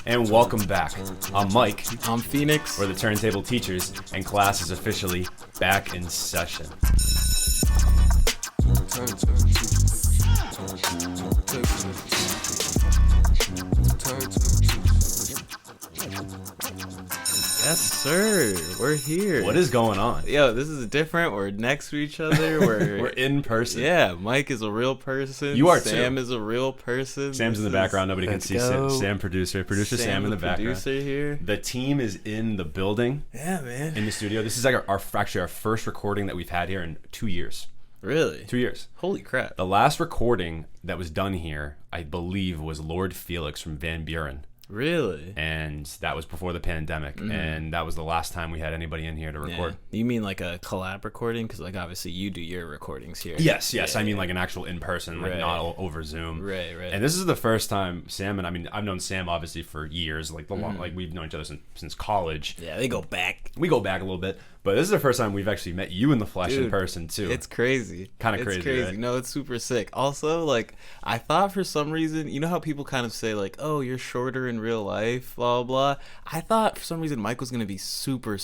And welcome back. I'm Mike. I'm Phoenix. We're the Turntable teachers, and class is officially back in session. Yes, sir. We're here. What is going on? Yo, this is different. We're next to each other. We're in person. Yeah, Mike is a real person. You are Sam too. Is a real person. Sam's in the background. Nobody can see Sam. Sam, producer Sam in the background. Producer here. The team is in the building. Yeah, man. In the studio. This is like our first recording that we've had here in 2 years. Really? 2 years. Holy crap. The last recording that was done here, I believe, was Lord Felix from Van Buren. Really? And that was before the pandemic, and that was the last time we had anybody in here to record. Yeah. You mean like a collab recording? Because like obviously you do your recordings here. Yes. I mean like an actual in-person, like not over Zoom. Right. And this is the first time Sam and I've known Sam obviously for years, like like we've known each other since college. Yeah, they go back. We go back a little bit, but this is the first time we've actually met you in the flesh in person too. It's crazy. Kind of crazy. Right? No, it's super sick. Also, like I thought for some reason, you know how people kind of say like, "Oh, you're shorter in real life," blah blah. I thought for some reason Mike was gonna be super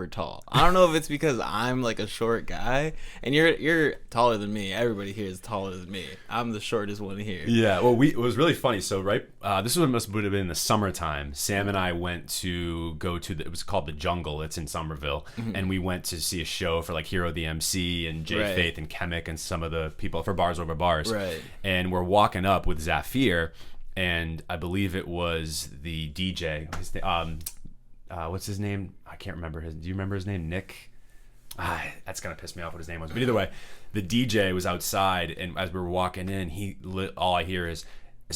tall. I don't know if it's because I'm like a short guy, and you're taller than me. Everybody here is taller than me. I'm the shortest one here. Yeah. Well, it was really funny. So this would have been in the summertime. Sam and I went to it was called the Jungle. It's in Somerville, and we went to see a show for like Hero the MC and Jay Faith and Chemic and some of the people for Bars Over Bars. Right. And we're walking up with Zafir, and I believe it was the DJ. What's his name? I can't remember do you remember his name? Nick? That's gonna piss me off what his name was. But either way, the DJ was outside, and as we were walking in, all I hear is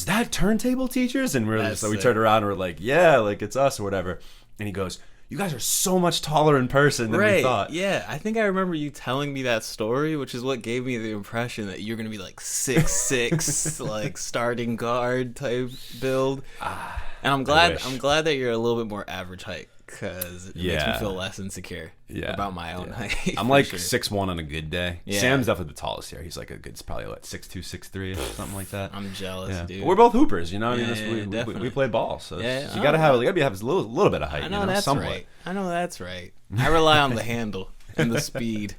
that Turntable teachers? And we turned around and we're like, yeah, like it's us or whatever. And he goes, "You guys are so much taller in person than we thought." Yeah, I think I remember you telling me that story, which is what gave me the impression that you're gonna be like 6'6", like starting guard type build. And I'm glad that you're a little bit more average height, because it makes me feel less insecure about my own height. I'm like sure. 6'1" on a good day. Yeah. Sam's definitely the tallest here. He's like it's probably like 6'2", 6'3", or something like that. I'm jealous, dude. But we're both hoopers, you know. We play ball, so you gotta have a little bit of height. I know that's somewhat. right. I know that's right. I rely on the handle and the speed.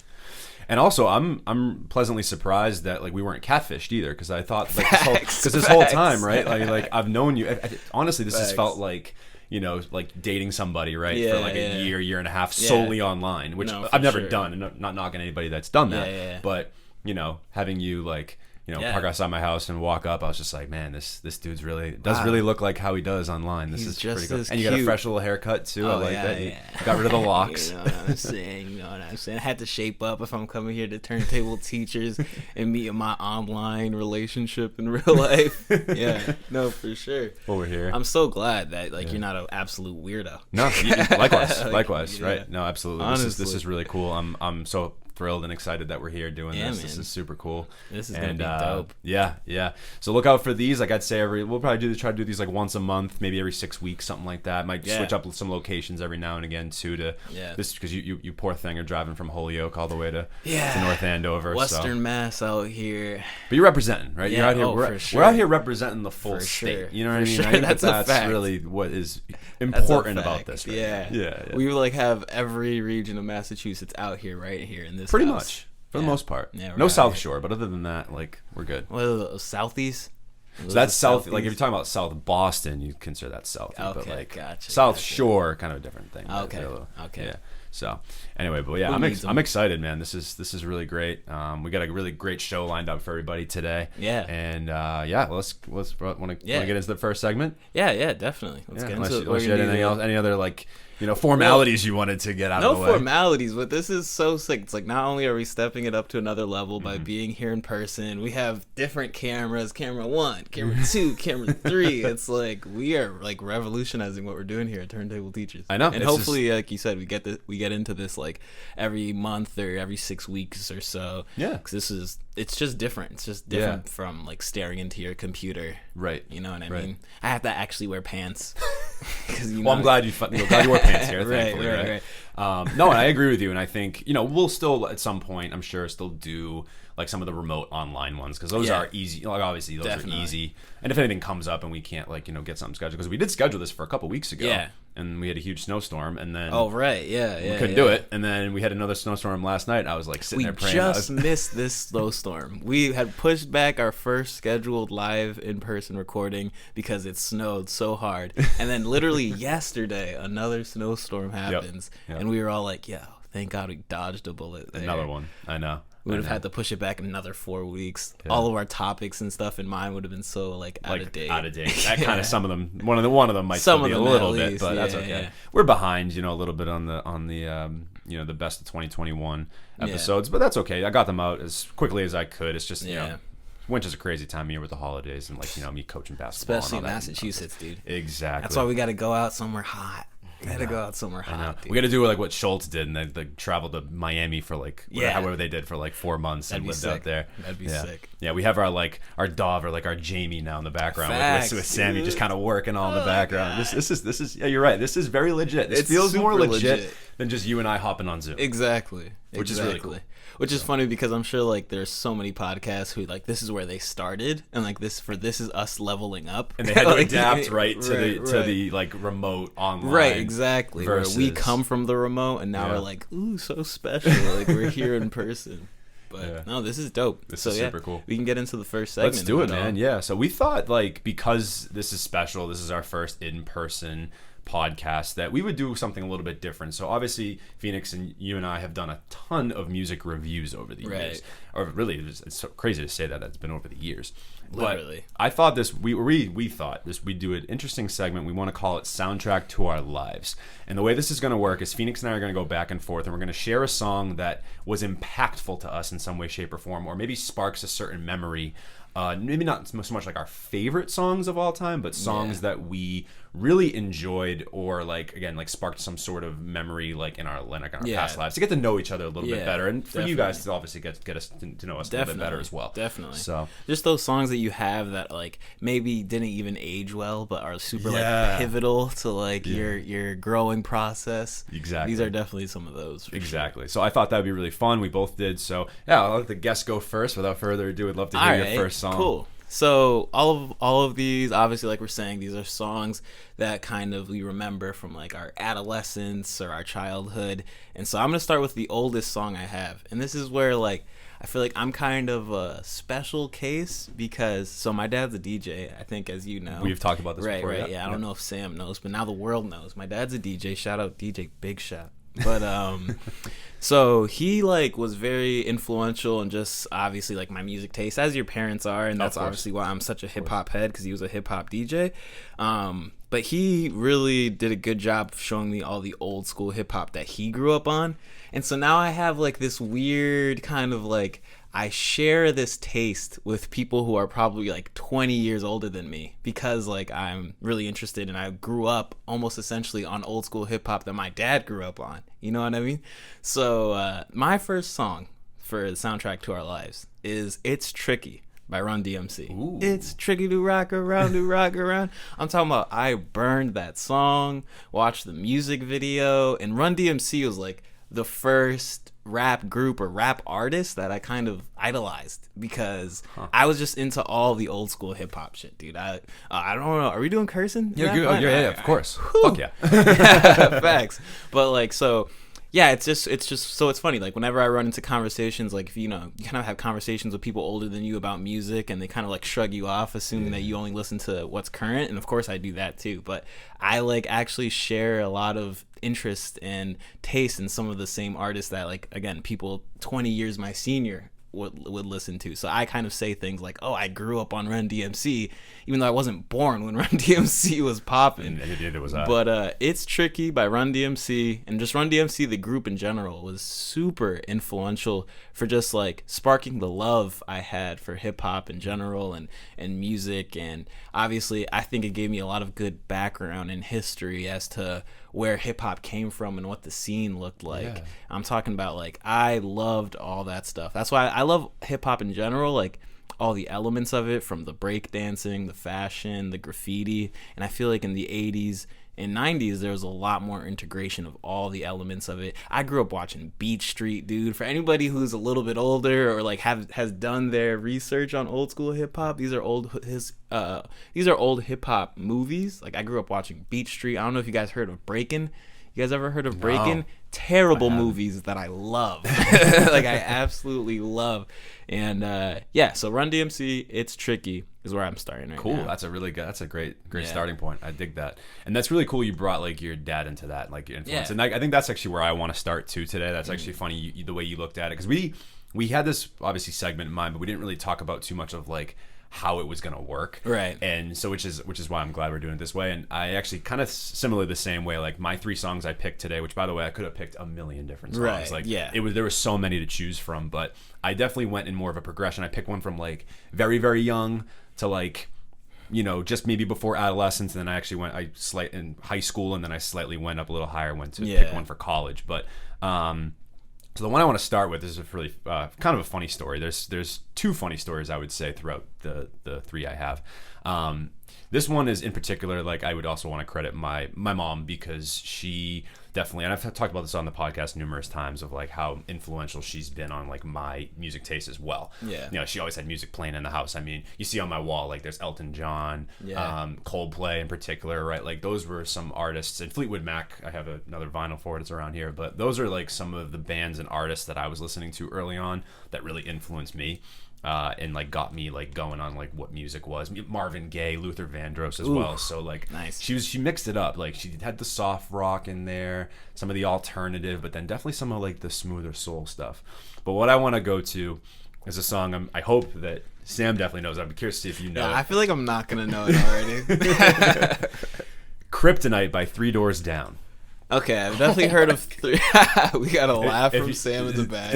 And also, I'm pleasantly surprised that like we weren't catfished either, because I thought like this whole time, right? Like I've known you. Honestly, this has felt like, you know, like dating somebody, right? For like a year and a half solely online, which I've never done, and not knocking anybody that's done that. But you know, having you like, you know, park outside my house and walk up, I was just like, man, this dude's really really look like how he does online. This is pretty cool. And you got a fresh little haircut too. I like that. You got rid of the locks. You know what I'm saying? I had to shape up if I'm coming here to Turntable teachers and meet in my online relationship in real life. Yeah, no, for sure. Well, we're here. I'm so glad that you're not an absolute weirdo. No, likewise, right? No, absolutely. This is really cool. I'm so thrilled and excited that we're here doing this. Man. This is super cool. This is gonna be dope. Yeah. So look out for these. Like I'd say we'll probably try to do these like once a month, maybe every 6 weeks, something like that. Might switch up some locations every now and again too. This because you poor thing are driving from Holyoke all the way to North Andover, Western Mass out here. But you're representing, right? Yeah, you're out here. We're out here representing the full state. You know what I mean? Sure. Right? That's really what is important about this. Right? Yeah. We like have every region of Massachusetts out here, right here in this. Pretty house. much. For the most part. Yeah, no South Shore, but other than that, like, we're good. What are those, Southeast? So that's South, like, if you're talking about South Boston, you consider that South. Okay, but, like, gotcha. South Shore, kind of a different thing. Okay. Yeah. So, anyway, but yeah, I'm excited, man. This is really great. We got a really great show lined up for everybody today. Yeah. And, let's want to get into the first segment? Yeah, definitely. Let's get into it. Unless you had anything else, any other, like, you know, formalities you wanted to get out of the way. No formalities, but this is so sick. It's like not only are we stepping it up to another level by being here in person, we have different cameras, camera 1, camera 2, camera 3. It's like we are like revolutionizing what we're doing here at Turntable Teachers. I know. And hopefully, like you said, we get into this like every month or every 6 weeks or so. Yeah. Because it's just different. It's just different from like staring into your computer. Right. You know what I mean? I have to actually wear pants. I'm glad you wore pants here, thankfully, right? No, and I agree with you, and I think, you know, we'll still at some point, I'm sure, still do like some of the remote online ones, because those are easy. Like obviously those are easy. And if anything comes up and we can't like get something scheduled, because we did schedule this for a couple weeks ago. Yeah. And we had a huge snowstorm, and then we couldn't do it, and then we had another snowstorm last night. I was like sitting there praying. We just missed this snowstorm. We had pushed back our first scheduled live in-person recording because it snowed so hard, and then literally yesterday another snowstorm happens, and we were all like, "Yo, thank God we dodged a bullet there." Another one, I know. We would have had to push it back another 4 weeks. Yeah. All of our topics and stuff in mind would have been so out of date. Out of date. That kind of some of them. One of them might still be a little bit, but that's okay. Yeah. We're behind, a little bit on the best of 2021 episodes, but that's okay. I got them out as quickly as I could. It's just winter's a crazy time of year with the holidays and me coaching basketball, especially and all in Massachusetts, dude. Exactly. That's why we got to go out somewhere hot. Gotta go out somewhere hot. Dude. We gotta do like what Schultz did, and they traveled to Miami for however they did for 4 months. That'd and lived out there. That'd be sick. Yeah, we have our Dawg or our Jamie now in the background with Sammy just kind of working all in the background. This is you're right. This is very legit. This feels more legit than just you and I hopping on Zoom. Exactly. Which is really cool. Which is funny because I'm sure there's so many podcasts who this is where they started, and this is us leveling up, and they had to adapt to the remote online. Right, exactly. Versus, where we come from the remote, and now we're like, ooh, so special. We're here in person. But no, this is dope. This is super cool. We can get into the first segment. Let's do it, man. Yeah. So we thought because this is special, this is our first in-person podcast, that we would do something a little bit different. So obviously Phoenix and you and I have done a ton of music reviews over the years, or really it's so crazy to say that's been over the years. Literally. But I thought we thought we'd do an interesting segment. We want to call it Soundtrack to Our Lives. And the way this is going to work is Phoenix and I are going to go back and forth, and we're going to share a song that was impactful to us in some way, shape, or form, or maybe sparks a certain memory. Maybe not so much our favorite songs of all time, but songs that we really enjoyed, or sparked some sort of memory in our past lives, to get to know each other a little bit better, and for you guys to obviously get us to know us a little bit better as well. Definitely. So just those songs that you have that maybe didn't even age well, but are super pivotal to your growing process. Exactly. These are definitely some of those. Exactly. Sure. So I thought that would be really fun. We both did. So I'll let the guests go first. Without further ado, I'd love to hear your first song. Cool. So all of these, obviously, we're saying, these are songs that kind of we remember from our adolescence or our childhood. And so I'm gonna start with the oldest song I have, and this is where I feel like I'm kind of a special case because my dad's a DJ. I think, as you know, we've talked about this before. Right. Yeah. I don't know if Sam knows, but now the world knows. My dad's a DJ. Shout out DJ Big Shot. But so he was very influential in just obviously my music taste, as your parents are, and that's obviously why I'm such a hip hop head, because he was a hip hop DJ. But he really did a good job of showing me all the old school hip hop that he grew up on, and so now I have this weird kind of I share this taste with people who are probably 20 years older than me, because I'm really interested, and I grew up almost essentially on old school hip hop that my dad grew up on. You know what I mean? So my first song for the soundtrack to our lives is "It's Tricky" by Run DMC. Ooh. It's tricky to rock around, to rock around. I'm talking about, I burned that song, watched the music video, and Run DMC was the first rap group or rap artist that I kind of idolized, because I was just into all the old school hip hop shit, dude. I don't know. Are we doing cursing? Yeah, of course. Fuck yeah. Facts. But so yeah, it's just so it's funny. Whenever I run into conversations, if you kind of have conversations with people older than you about music, and they kind of shrug you off, assuming that you only listen to what's current. And of course I do that too, but I actually share a lot of interest and taste in some of the same artists that again, people 20 years my senior would listen to. So I kind of say things oh, I grew up on Run DMC, even though I wasn't born when Run DMC was popping. It was that. But It's Tricky by Run DMC, and just Run DMC, the group in general, was super influential for just sparking the love I had for hip hop in general and music. And obviously I think it gave me a lot of good background and history as to where hip hop came from and what the scene looked like. Yeah. I'm talking about I loved all that stuff. That's why I love hip hop in general. all the elements of it, from the breakdancing, the fashion, the graffiti. And I feel like in the 80s and 90s, there was a lot more integration of all the elements of it. I grew up watching Beat Street, dude. For anybody who's a little bit older or like has done their research on old school hip hop, these are old hip hop movies. Like I grew up watching Beat Street. I don't know if you guys heard of Breakin'. You guys ever heard of Breakin'? No, Terrible movies that I love. Like I absolutely love. And so Run DMC, It's Tricky is where I'm starting right now. Cool. That's a great starting point. I dig that. And that's really cool you brought like your dad into that, like your influence. And I think that's actually where I want to start too today. That's actually funny the way you looked at it, because we had this obviously segment in mind, but we didn't really talk about too much of like how it was going to work. Right. And so which is why I'm glad we're doing it this way. And I actually kind of similarly the same way, like my 3 songs I picked today, which by the way I could have picked a million different songs. Right. Like yeah. there was so many to choose from, but I definitely went in more of a progression. I picked one from like very, very young to like, you know, just maybe before adolescence, and then I actually went in high school, and then I slightly went up a little higher, went to pick one for college. But so the one I want to start with is a really kind of a funny story. There's 2 funny stories I would say throughout the 3 I have. This one is in particular, like I would also want to credit my mom, because she definitely, and I've talked about this on the podcast numerous times, of like how influential she's been on like my music taste as well. Yeah. You know, she always had music playing in the house. I mean, you see on my wall, like there's Elton John, Coldplay in particular, right? Like those were some artists, and Fleetwood Mac, I have another vinyl for it, it's around here, but those are like some of the bands and artists that I was listening to early on that really influenced me. And like got me like going on like what music was. Marvin Gaye, Luther Vandross as well. So like nice. She mixed it up. Like she had the soft rock in there, some of the alternative, but then definitely some of like the smoother soul stuff. But what I want to go to is a song I hope that Sam definitely knows. I'm curious to see if you know it. I feel like I'm not gonna know it already. Kryptonite by 3 Doors Down. Okay, I've definitely heard of we got a laugh from Sam in the back.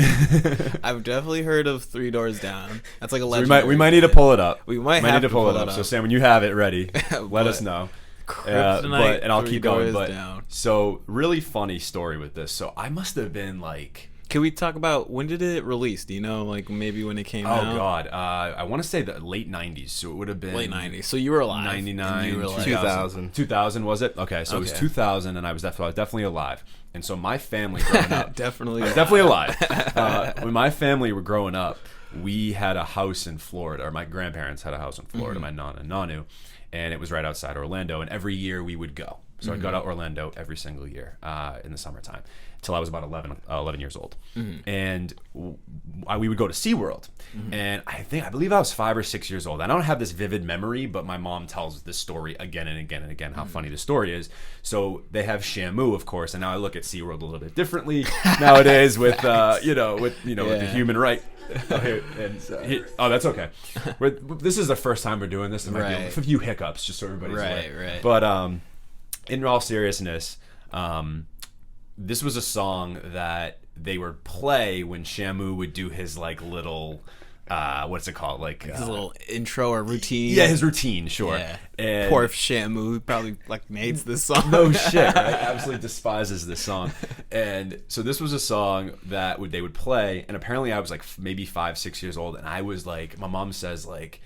I've definitely heard of 3 Doors Down. That's like a legendary. So we might need to pull it up. We might have to pull it up. So Sam, when you have it ready, let us know. Kryptonite, and I'll keep going. But down. So really funny story with this. So I must have been like, can we talk about when did it release? Do you know, like maybe when it came out? Oh God, I want to say the late '90s. So it would have been late '90s. So you were alive. 99, you were like, 2000. 2000 was it? Okay, so it was 2000, and I was definitely alive. And so my family growing up, definitely alive. When my family were growing up, we had a house in Florida, or my grandparents had a house in Florida, my nana and nanu, and it was right outside Orlando. And every year we would go. So I'd go to Orlando every single year in the summertime until I was about 11 years old. And we would go to SeaWorld. And I believe I was 5 or 6 years old. I don't have this vivid memory, but my mom tells this story again and again and again, how funny the story is. So they have Shamu, of course, and now I look at SeaWorld a little bit differently nowadays with the human right. That's okay. This is the first time we're doing this. There might be a few hiccups, just so everybody's aware. Right. But in all seriousness, this was a song that they would play when Shamu would do his like little what's it called, like his little intro or routine. Yeah, his routine, sure. Yeah. And poor Shamu probably like hates this song. No shit, right? Absolutely despises this song. And so this was a song that they would play, and apparently I was like maybe 5, 6 years old, and I was like, my mom says like,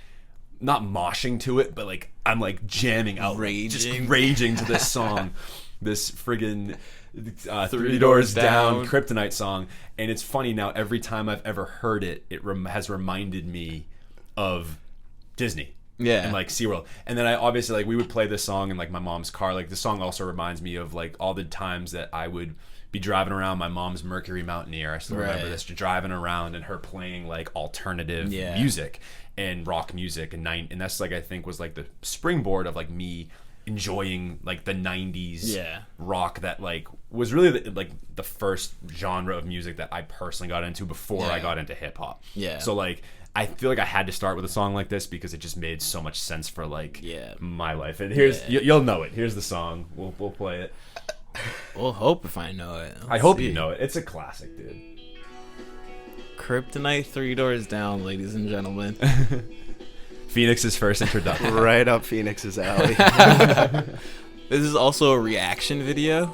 not moshing to it, but like I'm like jamming out, just raging to this song, this friggin' 3 Doors Down Kryptonite song. And it's funny now, every time I've ever heard it, it has reminded me of Disney. Yeah. And like SeaWorld. And then I obviously like we would play this song in like my mom's car. Like the song also reminds me of like all the times that I would be driving around my mom's Mercury Mountaineer. I still remember this, driving around and her playing like alternative music and rock music, and that's like I think was like the springboard of like me enjoying like the 90s rock that like was really the first genre of music that I personally got into before I got into hip hop. So like I feel like I had to start with a song like this because it just made so much sense for like my life. And here's you'll know it. Here's the song. We'll play it. We'll hope if I know it. I hope you know it. It's a classic, dude. Kryptonite, 3 Doors Down, ladies and gentlemen. Phoenix's first introduction. Right up Phoenix's alley. This is also a reaction video.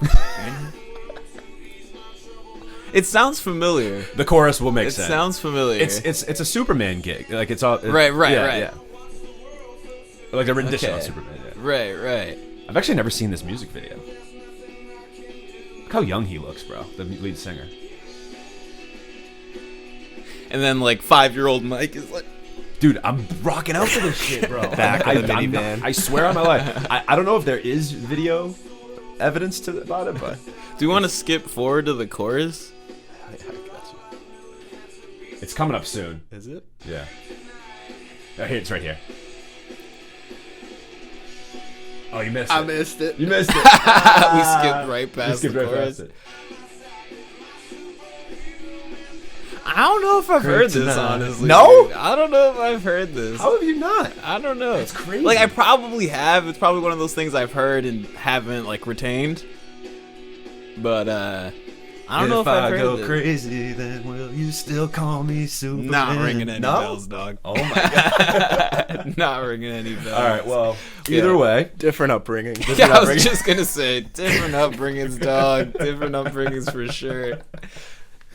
It sounds familiar. The chorus will make sense. It sounds familiar. It's a Superman gig. Like it's all right. Yeah. Like a rendition of Superman. Yeah. Right. I've actually never seen this music video. Look how young he looks, bro. The lead singer. And then like 5-year-old Mike is like, dude, I'm rocking out to this shit, bro. Back of the minivan. I swear on my life. I don't know if there is video evidence about it, but do you want to skip forward to the chorus? I got you. It's coming up soon. Is it? Yeah. Oh, here, it's right here. Oh, you missed it. I missed it. You missed it. We skipped right past the chorus. I don't know if I've heard this, honestly. No? Dude. I don't know if I've heard this. How have you not? I don't know. It's crazy. Like, I probably have. It's probably one of those things I've heard and haven't, like, retained. But, I don't know if I've heard this. If I go crazy, then will you still call me Superman? Not ringing any bells, dog. Oh, my God. Not ringing any bells. All right, well, either way. Different upbringing. I was just going to say, different upbringings, dog. Different upbringings for sure.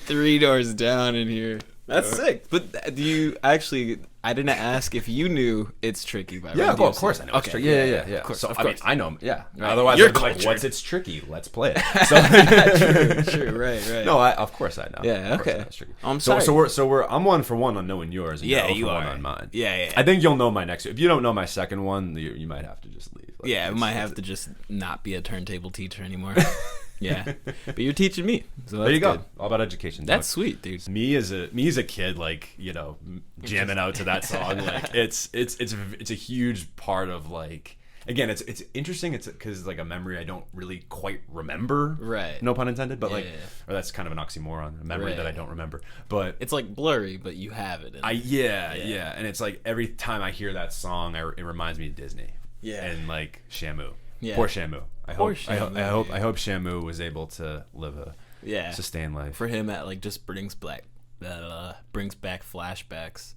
3 doors down in here. That's sick. But do you actually? I didn't ask if you knew It's Tricky by Yeah, of course I know. Okay. It's tricky. Yeah. Of course. So of I mean, course. I know. Yeah. Right. Otherwise, You're I'd be like, cultured. "What's It's Tricky? Let's play it." So True. Right. No, of course I know. Yeah. Of course I Okay. know it's tricky. I'm sorry. So we're I'm 1 for 1 on knowing yours. And Yeah, you're you 0 for 1 are on mine. Yeah. I think you'll know my next. If you don't know my second one, you might have to just leave. Like, Yeah, I might have to just not be a turntable teacher anymore. Yeah, but you're teaching me. So There you good. go. All about education. That's sweet, dude. Me as a kid, like, you know, jamming out to that song, like it's a huge part of, like, again, it's interesting. It's because like a memory I don't really quite remember. Right. No pun intended. But Yeah. or that's kind of an oxymoron. A memory Right. that I don't remember. But It's like blurry, but you have it. yeah. And it's like every time I hear that song, it reminds me of Disney. Yeah. And like Shamu. Yeah. Poor Shamu. I hope Shamu, I hope Shamu was able to live a Yeah. sustained life. For him, that like just brings back flashbacks.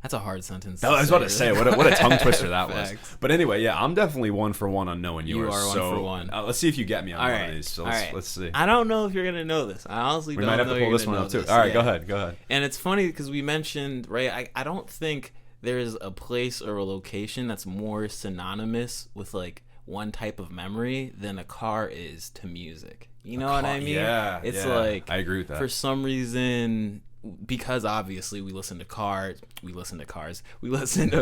That's a hard sentence. I was about to say, what a tongue twister that was. Facts. But anyway, yeah, I'm definitely 1 for 1 on knowing yours. You are 1 for 1. Let's see if you get me on All one right. of these. So All right. let's see. I don't know if you're gonna know this. I honestly We don't might have know to pull you're this gonna one know up too. this. All right, Yeah. go ahead. And it's funny because we mentioned, right? I don't think there's a place or a location that's more synonymous with like one type of memory than a car is to music. You know what I mean? Yeah, It's yeah. like, I agree with that. For some reason, because obviously we listen to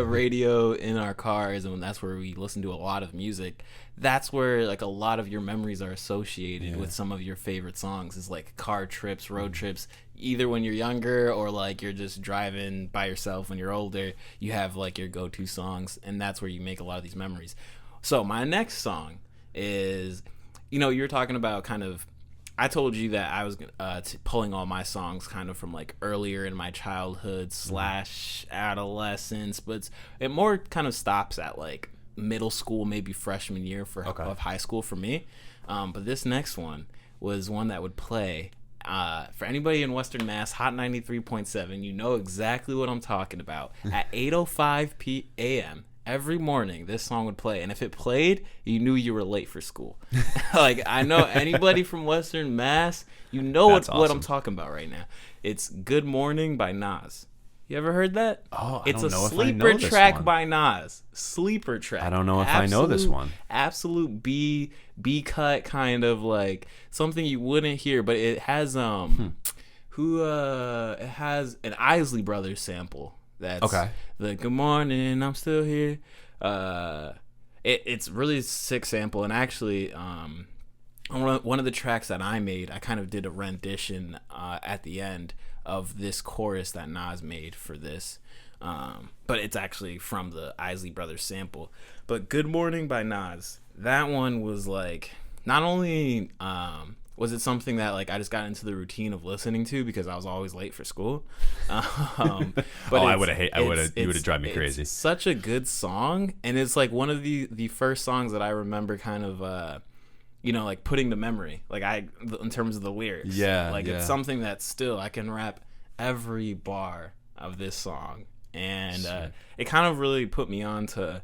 radio in our cars, and that's where we listen to a lot of music. That's where like a lot of your memories are associated with some of your favorite songs. Is like car trips, road trips, either when you're younger or like you're just driving by yourself when you're older. You have like your go-to songs, and that's where you make a lot of these memories. So my next song is, you know, you're talking about kind of, I told you that I was pulling all my songs kind of from like earlier in my childhood / adolescence, but it more kind of stops at like middle school, maybe freshman year of high school for me. But this next one was one that would play for anybody in Western Mass, Hot 93.7. You know exactly what I'm talking about. At 8:05 a.m. every morning, this song would play, and if it played, you knew you were late for school. Like, I know anybody from Western Mass, you know what I'm talking about right now. It's "Good Morning" by Nas. You ever heard that? Oh, I it's don't know a if I know sleeper this track one. by Nas. Sleeper track. I don't know if I know this one. Absolute B cut kind of like something you wouldn't hear, but it has it has an Isley Brothers sample. That's the "Good Morning, I'm Still Here." It's really sick sample, and actually on one of the tracks that I made, I kind of did a rendition at the end of this chorus that Nas made for this, but it's actually from the Isley Brothers sample. But "Good Morning" by Nas, that one was like, not only was it something that like I just got into the routine of listening to because I was always late for school, but you would have driven me crazy. It's such a good song, and it's like one of the first songs that I remember kind of like putting to memory, like in terms of the lyrics. It's something that still I can rap every bar of this song, and it kind of really put me on to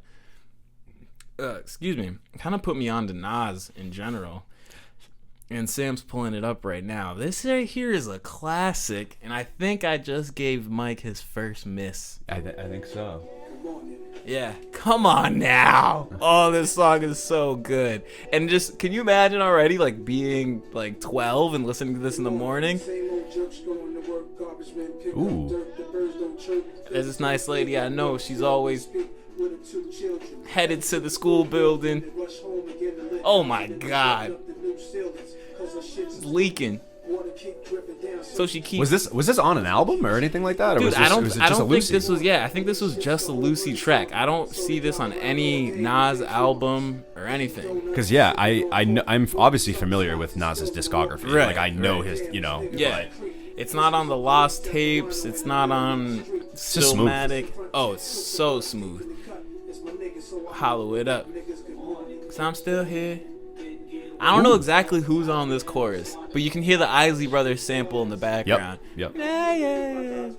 kind of put me on to Nas in general. And Sam's pulling it up right now. This right here is a classic, and I think I just gave Mike his first miss. I think so. Yeah, come on now. Oh, this song is so good. And just, can you imagine already, like, being, like, 12 and listening to this in the morning? Ooh. There's this nice lady I know. She's always headed to the school building. Oh, my God. It's leaking. So she keeps. Was this on an album or anything like that? Or Dude, was this, I don't was it just a think Lucy? this was. Yeah, I think this was just a Lucy track. I don't see this on any Nas album or anything. Because I'm obviously familiar with Nas's discography. Right, like I know his, Yeah, but it's not on the Lost Tapes. It's not on just smooth. Stillmatic. Oh, it's so smooth. Hollow it up. 'Cause I'm still here. I don't know exactly who's on this chorus, but you can hear the Isley Brothers sample in the background. Yep. Yeah.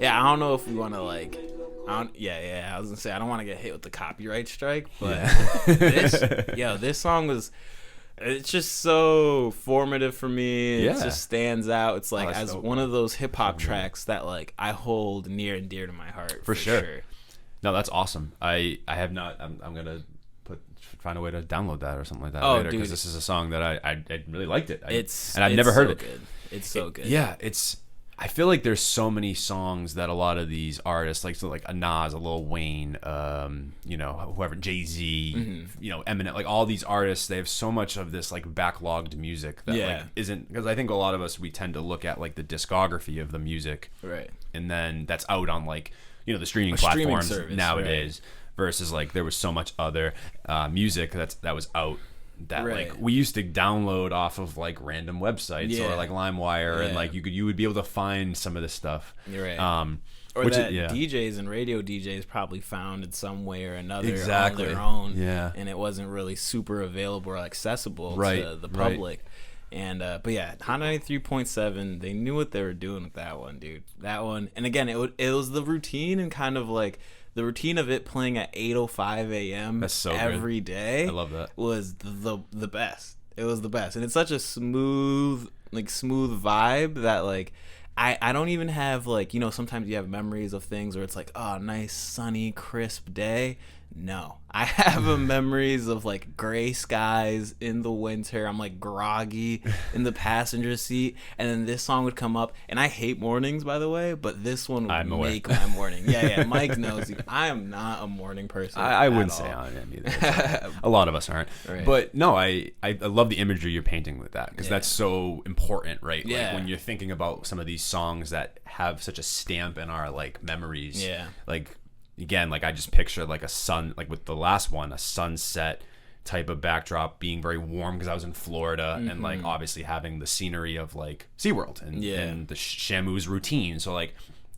Yeah, I don't know if we want to like. I was gonna say I don't want to get hit with the copyright strike, but this song was. It's just so formative for me. Yeah. It just stands out. It's like that's as dope. one of those hip hop tracks that like I hold near and dear to my heart. For sure. No, that's awesome. I have not. I'm gonna find a way to download that or something like that later, because this is a song that I really liked it. I've never heard it. Good. It's so good. Yeah, I feel like there's so many songs that a lot of these artists, like a Nas, a Lil Wayne, whoever, Jay-Z, Eminem, like all these artists, they have so much of this like backlogged music that like isn't, because I think a lot of us, we tend to look at like the discography of the music, right, and then that's out on like the streaming platforms service, nowadays, versus like there was so much other music that was out that like we used to download off of like random websites or like LimeWire, and like you would be able to find some of this stuff. You're right. Or DJs and radio DJs probably found in some way or another on their own, and it wasn't really super available or accessible to the public. And but yeah, Hot 93.7, they knew what they were doing with that one, dude. That one, and again, it was the routine, and kind of like the routine of it playing at 8:05 a.m. every day. I love that. Was the best. It was the best, and it's such a smooth vibe that like I don't even have like, sometimes you have memories of things where it's like, oh, nice sunny crisp day. No, I have memories of like gray skies in the winter. I'm like groggy in the passenger seat, and then this song would come up. And I hate mornings, by the way, but this one would make my morning. Yeah, Mike knows. I am not a morning person. I wouldn't say I am either. A lot of us aren't. Right. But no, I love the imagery you're painting with that, because that's so important, right? Like when you're thinking about some of these songs that have such a stamp in our like memories. Yeah. Like, again, like I just picture like a sun, like with the last one, a sunset type of backdrop, being very warm because I was in Florida, and like obviously having the scenery of like SeaWorld and the Shamu's routine. So like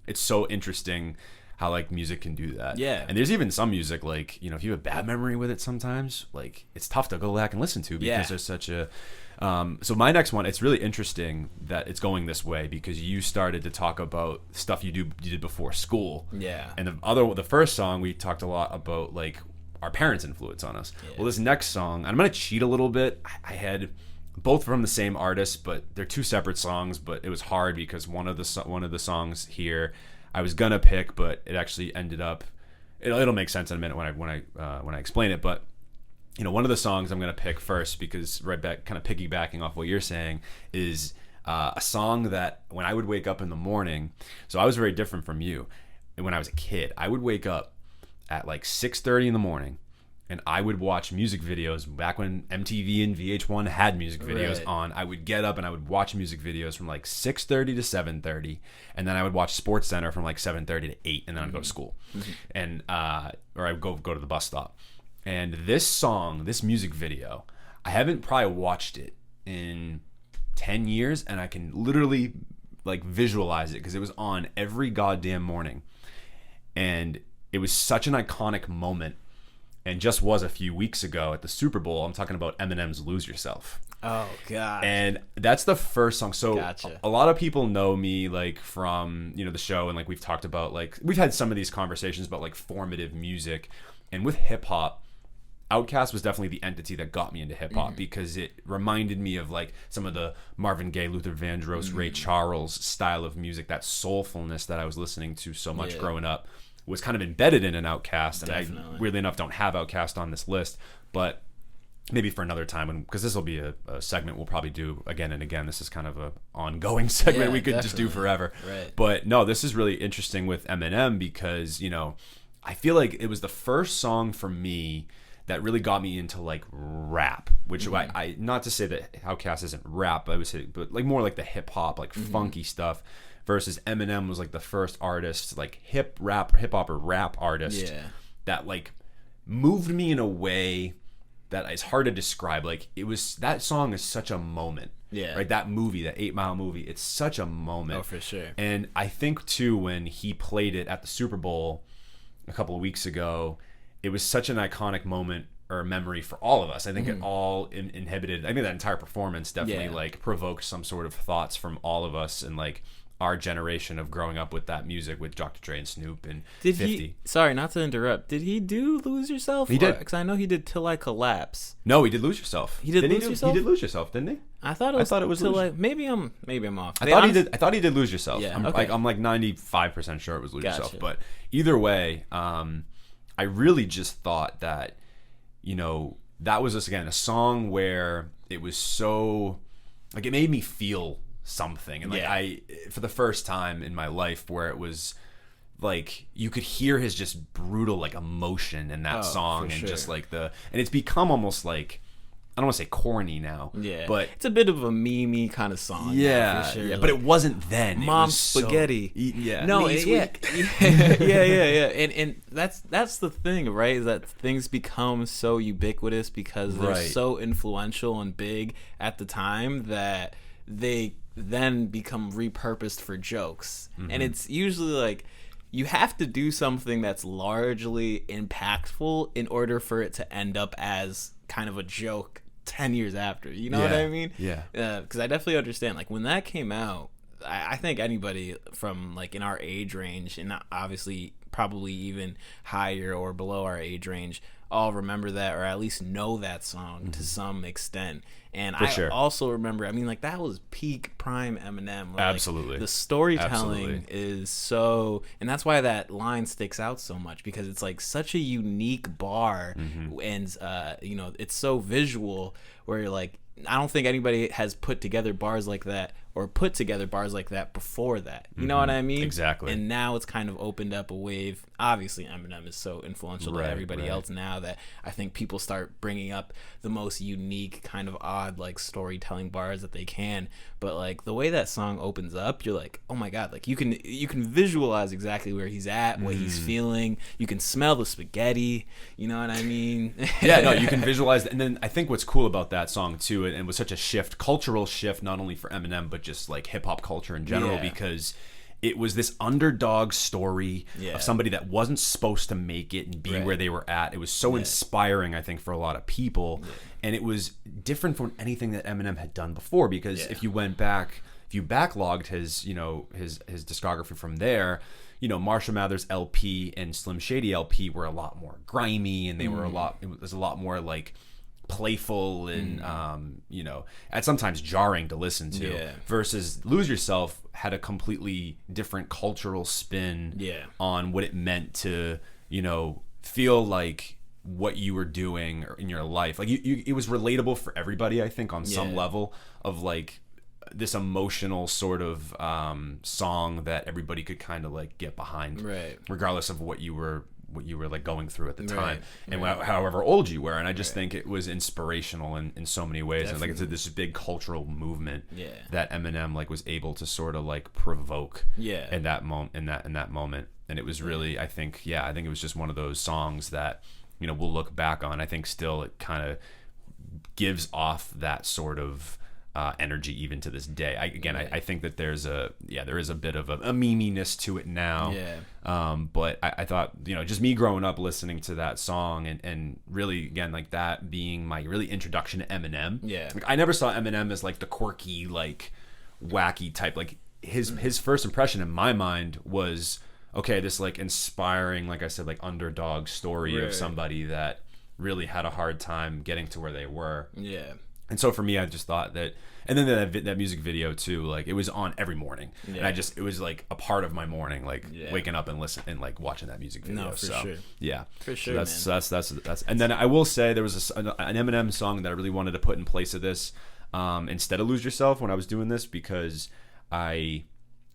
it's so interesting how like music can do that. Yeah. And there's even some music like, if you have a bad memory with it sometimes, like it's tough to go back and listen to, because there's such a so my next one, it's really interesting that it's going this way, because you started to talk about stuff you did before school. Yeah. And the first song, we talked a lot about like our parents' influence on us. Yeah. Well, this next song, I'm gonna cheat a little bit. I had both from the same artist, but they're two separate songs. But it was hard because one of the songs here I was gonna pick, but it actually ended up. It'll make sense in a minute when I explain it, but. One of the songs I'm going to pick first, because kind of piggybacking off what you're saying, is a song that when I would wake up in the morning, so I was very different from you. And when I was a kid, I would wake up at like 6:30 in the morning, and I would watch music videos back when MTV and VH1 had music videos on. I would get up and I would watch music videos from like 6:30 to 7:30, and then I would watch Sports Center from like 7:30 to 8, and then I'd go to school, and or I'd go to the bus stop. And this song, this music video, I haven't probably watched it in 10 years, and I can literally like visualize it because it was on every goddamn morning. And it was such an iconic moment, and just was a few weeks ago at the Super Bowl. I'm talking about Eminem's Lose Yourself. Oh, God. And that's the first song. So a lot of people know me like from, the show, and like we've talked about, like we've had some of these conversations about like formative music. And with hip hop, Outkast was definitely the entity that got me into hip hop because it reminded me of like some of the Marvin Gaye, Luther Vandross, Ray Charles style of music. That soulfulness that I was listening to so much growing up was kind of embedded in an Outkast. And I, weirdly enough, don't have Outkast on this list, but maybe for another time, because this will be a segment we'll probably do again and again. This is kind of a ongoing segment we could just do forever. Right. But no, this is really interesting with Eminem because, you know, I feel like it was the first song for me that really got me into like rap, which I not to say that Outkast isn't rap, I would say, but like more like the hip hop, like funky stuff. Versus Eminem was like the first artist, like hip hop or rap artist that like moved me in a way that is hard to describe. Like it was, that song is such a moment. Yeah. Right. That movie, that 8 Mile movie, it's such a moment. Oh, for sure. And I think too, when he played it at the Super Bowl a couple of weeks ago, it was such an iconic moment or memory for all of us. I think it all inhibited, I mean, that entire performance definitely like provoked some sort of thoughts from all of us and like our generation of growing up with that music with Dr. Dre and Snoop and 50. Sorry, not to interrupt. Did he do Lose Yourself? He did. Because I know he did Till I Collapse. No, he did Lose Yourself. He did Lose Yourself? He did Lose Yourself, didn't he? I thought it was Till Like, maybe I'm off. I thought he did Lose Yourself. Yeah, I'm like 95% sure it was Lose Gotcha. Yourself. But either way, I really just thought that, you know, that was just, again, a song where it was so, like, it made me feel something. And, like, I, for the first time in my life where it was, like, you could hear his just brutal, like, emotion in that song. And just, like, and it's become almost, like, I don't want to say corny now. Yeah. But it's a bit of a meme-y kind of song. Yeah. For sure. Yeah. Like, But it wasn't then. Mom It was spaghetti. Yeah. No, yeah. And that's the thing, right? Is that things become so ubiquitous because they're so influential and big at the time that they then become repurposed for jokes. And it's usually like you have to do something that's largely impactful in order for it to end up as kind of a joke 10 years after. You know what I mean? Yeah. Because I definitely understand. Like, when that came out, I think anybody from, like, in our age range, and obviously probably even higher or below our age range, all remember that, or at least know that song to some extent. And also remember, I mean, like, that was peak prime Eminem. Like, Absolutely. The storytelling is so, and that's why that line sticks out so much, because it's like such a unique bar, and you know, it's so visual where you're like, I don't think anybody has put together bars like that before that. You know what I mean? Exactly. And now it's kind of opened up a wave. Obviously, Eminem is so influential to everybody else now that I think people start bringing up the most unique, kind of odd, like, storytelling bars that they can. But, like, the way that song opens up, you're like, oh my God, like, you can visualize exactly where he's at, what he's feeling. You can smell the spaghetti. You know what I mean? Yeah, no, you can visualize that. And then I think what's cool about that song too, and was such a shift, cultural shift, not only for Eminem but just like hip hop culture in general, because it was this underdog story of somebody that wasn't supposed to make it and be where they were at. It was so inspiring, I think, for a lot of people, and it was different from anything that Eminem had done before. Because if you went back, if you backlogged his, you know, his discography from there, you know, Marshall Mathers LP and Slim Shady LP were a lot more grimy, and they were it was a lot more like playful and you know, at sometimes jarring to listen to, versus Lose Yourself had a completely different cultural spin on what it meant to, you know, feel like what you were doing in your life. Like it was relatable for everybody, I think, on some level of like this emotional sort of song that everybody could kind of like get behind, regardless of what you were like going through at the time, and however old you were. And I just think it was inspirational in so many ways. Definitely. And like it's this big cultural movement that Eminem like was able to sort of like provoke in that moment, in that moment. And it was really, I think it was just one of those songs that, you know, we'll look back on. I think still it kind of gives off that sort of energy even to this day. I think that there is a bit of a meminess to it now. But I thought, you know, just me growing up listening to that song and really, again, like that being my really introduction to Eminem. Like, I never saw Eminem as like the quirky, like wacky type. Like his first impression in my mind was, okay, this like inspiring, like I said, like underdog story of somebody that really had a hard time getting to where they were. Yeah. And so for me, I just thought that, and then that music video too, like it was on every morning, and it was like a part of my morning, like waking up and listen and like watching that music video. No, for sure. Yeah, for sure. So that's. And then I will say there was an Eminem song that I really wanted to put in place of this, instead of Lose Yourself when I was doing this, because I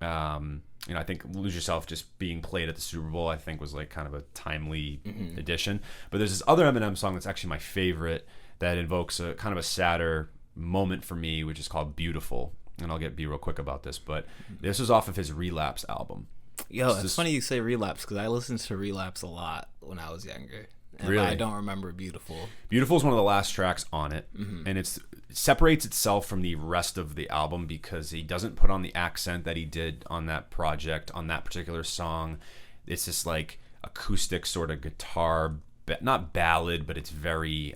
think Lose Yourself just being played at the Super Bowl, I think was like kind of a timely addition. But there's this other Eminem song that's actually my favorite that invokes a kind of a sadder moment for me, which is called Beautiful. And I'll be real quick about this, but this was off of his Relapse album. Yo, it's funny you say Relapse, because I listened to Relapse a lot when I was younger. And really? I don't remember Beautiful. Beautiful is one of the last tracks on it, and it separates itself from the rest of the album because he doesn't put on the accent that he did on that project, on that particular song. It's this like acoustic sort of guitar, not ballad, but it's very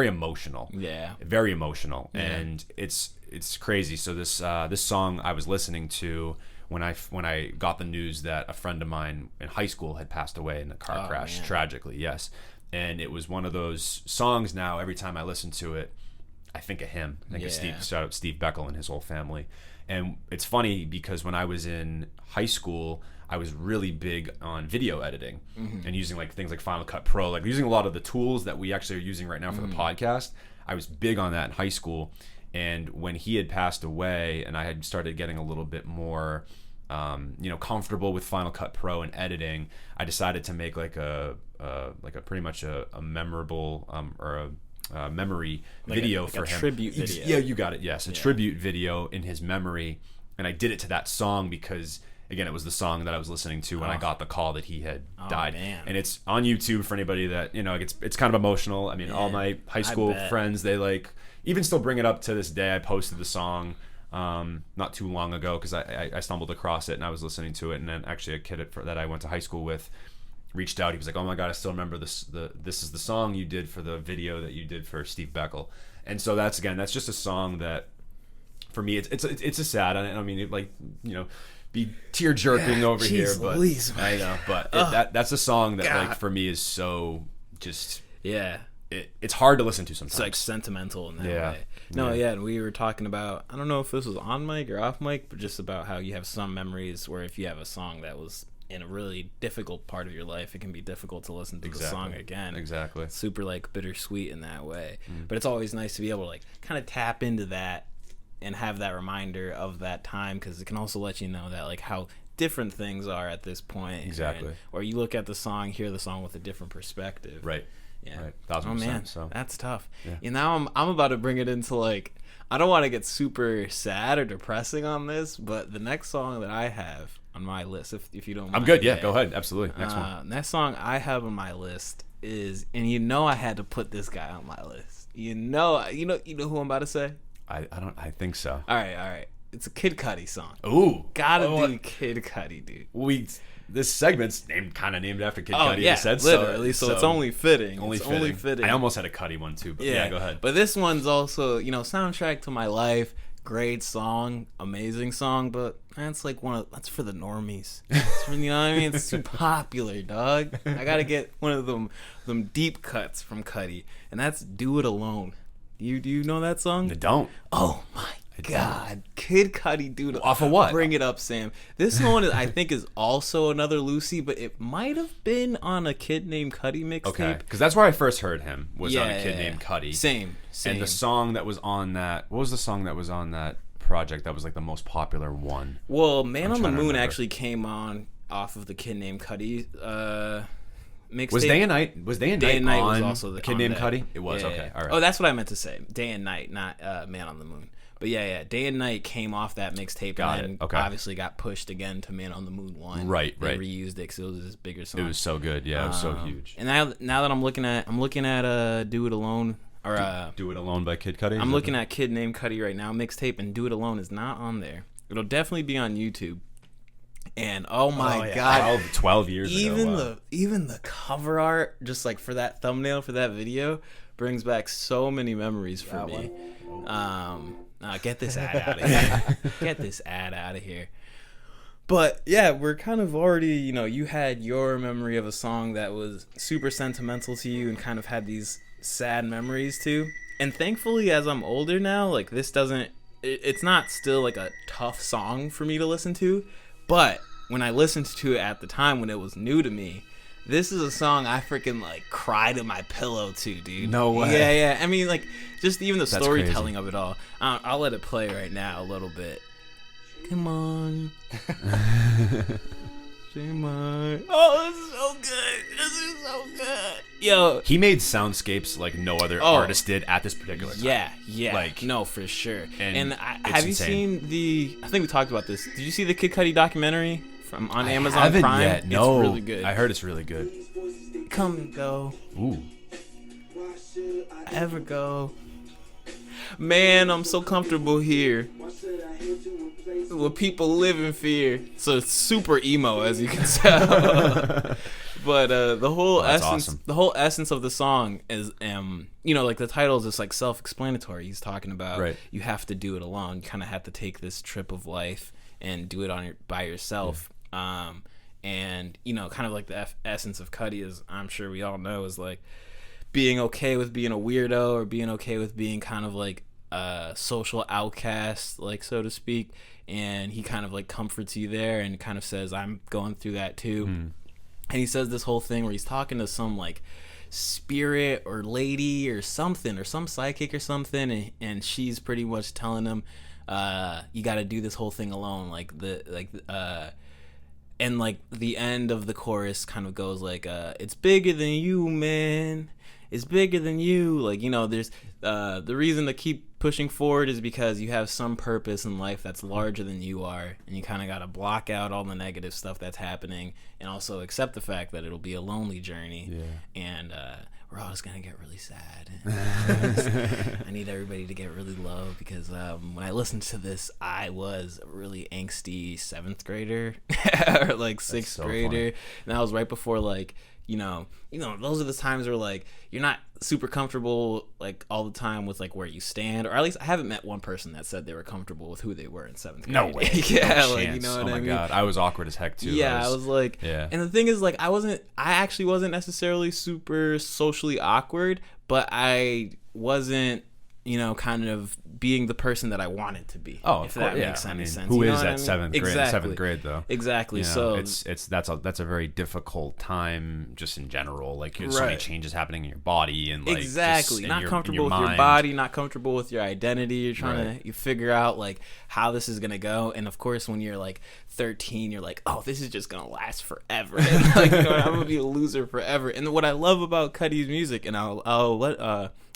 emotional. Yeah, very emotional, and it's crazy. So this song I was listening to when I got the news that a friend of mine in high school had passed away in a car crash, tragically, yes. And it was one of those songs now, every time I listen to it, I think of him. I think of Steve, shout out Steve Beckel and his whole family. And it's funny because when I was in high school, I was really big on video editing and using like things like Final Cut Pro, like using a lot of the tools that we actually are using right now for the podcast. I was big on that in high school. And when he had passed away and I had started getting a little bit more comfortable with Final Cut Pro and editing, I decided to make like a pretty much a memorable or a memory video for him. Tribute video. Yeah, you got it. Yes, a tribute video in his memory, and I did it to that song because again, it was the song that I was listening to when I got the call that he had died. Man. And it's on YouTube for anybody that it's kind of emotional. I mean, all my high school friends, they like even still bring it up to this day. I posted the song not too long ago because I stumbled across it and I was listening to it, and then actually a kid that I went to high school with reached out. He was like, "Oh my god, I still remember this. This is the song you did for the video that you did for Steve Beckel." And so that's just a song that for me it's a sad. I mean, be tear jerking over here, but Louise, I know, but that's a song that like for me is so just it's hard to listen to sometimes. It's like sentimental in that way. No, and we were talking about, I don't know if this was on mic or off mic, but just about how you have some memories where if you have a song that was in a really difficult part of your life, it can be difficult to listen to the song again. Exactly. It's super like bittersweet in that way. But it's always nice to be able to like kind of tap into that and have that reminder of that time, because it can also let you know that like how different things are at this point. Exactly. Or you look at the song, hear the song with a different perspective. Right. Yeah. Right. 1000%. Oh man, so that's tough. Yeah. And now I'm about to bring it into like, I don't want to get super sad or depressing on this, but the next song that I have on my list, if you don't mind. I'm good. Yeah, go ahead. Absolutely. Next one. Next song I have on my list is, and I had to put this guy on my list. You know who I'm about to say? I think so. All right. It's a Kid Cudi song. Ooh. Gotta do Kid Cudi, dude. This segment's named after Kid Cudi. Yeah, said literally. So it's only fitting. Only fitting. I almost had a Cudi one too, but yeah, go ahead. But this one's also, soundtrack to my life. Great song, amazing song, but that's like that's for the normies. It's for, you know what I mean? It's too popular, dog. I gotta get one of them deep cuts from Cudi, and that's "Do It Alone." Do you know that song? I don't. Oh my God, Kid Cudi, dude. Off of what? Bring it up, Sam. This one I think is also another Lucy, but it might have been on a Kid Named Cudi mixtape. Okay, because that's where I first heard him, was on a Kid Named Cudi. Same. And the song that was on that, what was the song that was on that project that was like the most popular one? Well, Man on the Moon actually came on off of the Kid Named Cudi mixtape. Was Day and Night? Was Day and Night on was also the Kid Named Cudi? It was, okay. All right. Oh, that's what I meant to say. Day and Night, not Man on the Moon. But yeah, Day and Night came off that mixtape and obviously got pushed again to Man on the Moon 1. Right. They reused it because it was this bigger song. It was so good. Yeah, it was so huge. And now that I'm looking at Do It Alone, or Do It Alone by Kid Cudi. I'm looking at Kid Named Cudi right now mixtape, and Do It Alone is not on there. It'll definitely be on YouTube. And oh my God, 12 years ago. Even the cover art, just like for that thumbnail for that video, brings back so many memories for me. Get this ad out of here. Get this ad out of here. But yeah, we're kind of already, you had your memory of a song that was super sentimental to you and kind of had these sad memories too. And thankfully, as I'm older now, like it's not still like a tough song for me to listen to. But when I listened to it at the time when it was new to me, this is a song I freaking like cried in my pillow to, dude. No way. Yeah. I mean, like just even the storytelling of it all. I'll let it play right now a little bit. Come on. Come on. Oh, this is so good. This is so good. Yo. He made soundscapes like no other artist did at this particular time. Yeah. Like, no, for sure. And insane. have you seen I think we talked about this. Did you see the Kid Cudi documentary on Amazon I haven't Prime? yet. No. It's really good. I heard it's really good. Come and go. Ooh. Ever go. Man, I'm so comfortable here. Where people live in fear. So it's super emo, as you can tell. But the whole essence of the song is like the title is just like self-explanatory. He's talking about you have to do it alone. You kind of have to take this trip of life and do it by yourself. And kind of like the essence of Cudi is, I'm sure we all know, is like being okay with being a weirdo or being okay with being kind of like a social outcast, like, so to speak. And he kind of like comforts you there and kind of says, I'm going through that too. And he says this whole thing where he's talking to some like spirit or lady or something, or some psychic or something, and she's pretty much telling him, you got to do this whole thing alone. And like the end of the chorus kind of goes like, it's bigger than you, man. It's bigger than you. Like, there's the reason to keep pushing forward is because you have some purpose in life that's larger than you are, and you kind of got to block out all the negative stuff that's happening and also accept the fact that it'll be a lonely journey. And we're all just gonna get really sad. I need everybody to get really low because when I listened to this, I was a really angsty 7th grader or like 6th grader, funny. And that was right before like those are the times where like you're not super comfortable like all the time with like where you stand, or at least I haven't met one person that said they were comfortable with who they were in 7th grade. No way. Yeah, no like chance. You know what I mean? Oh my god, I was awkward as heck too. Yeah, I was like, and the thing is like I actually wasn't necessarily super socially awkward, but I wasn't kind of being the person that I wanted to be. Oh, if that makes any sense. Who you is know at 7th grade? Exactly. 7th grade though. Exactly. So that's a very difficult time just in general. Like there's so many changes happening in your body and like exactly not comfortable with your body, not comfortable with your identity. You're trying to figure out like how this is gonna go. And of course, when you're like 13, you're like, oh, this is just gonna last forever. Like, I'm gonna be a loser forever. And what I love about Cudi's music, and I'll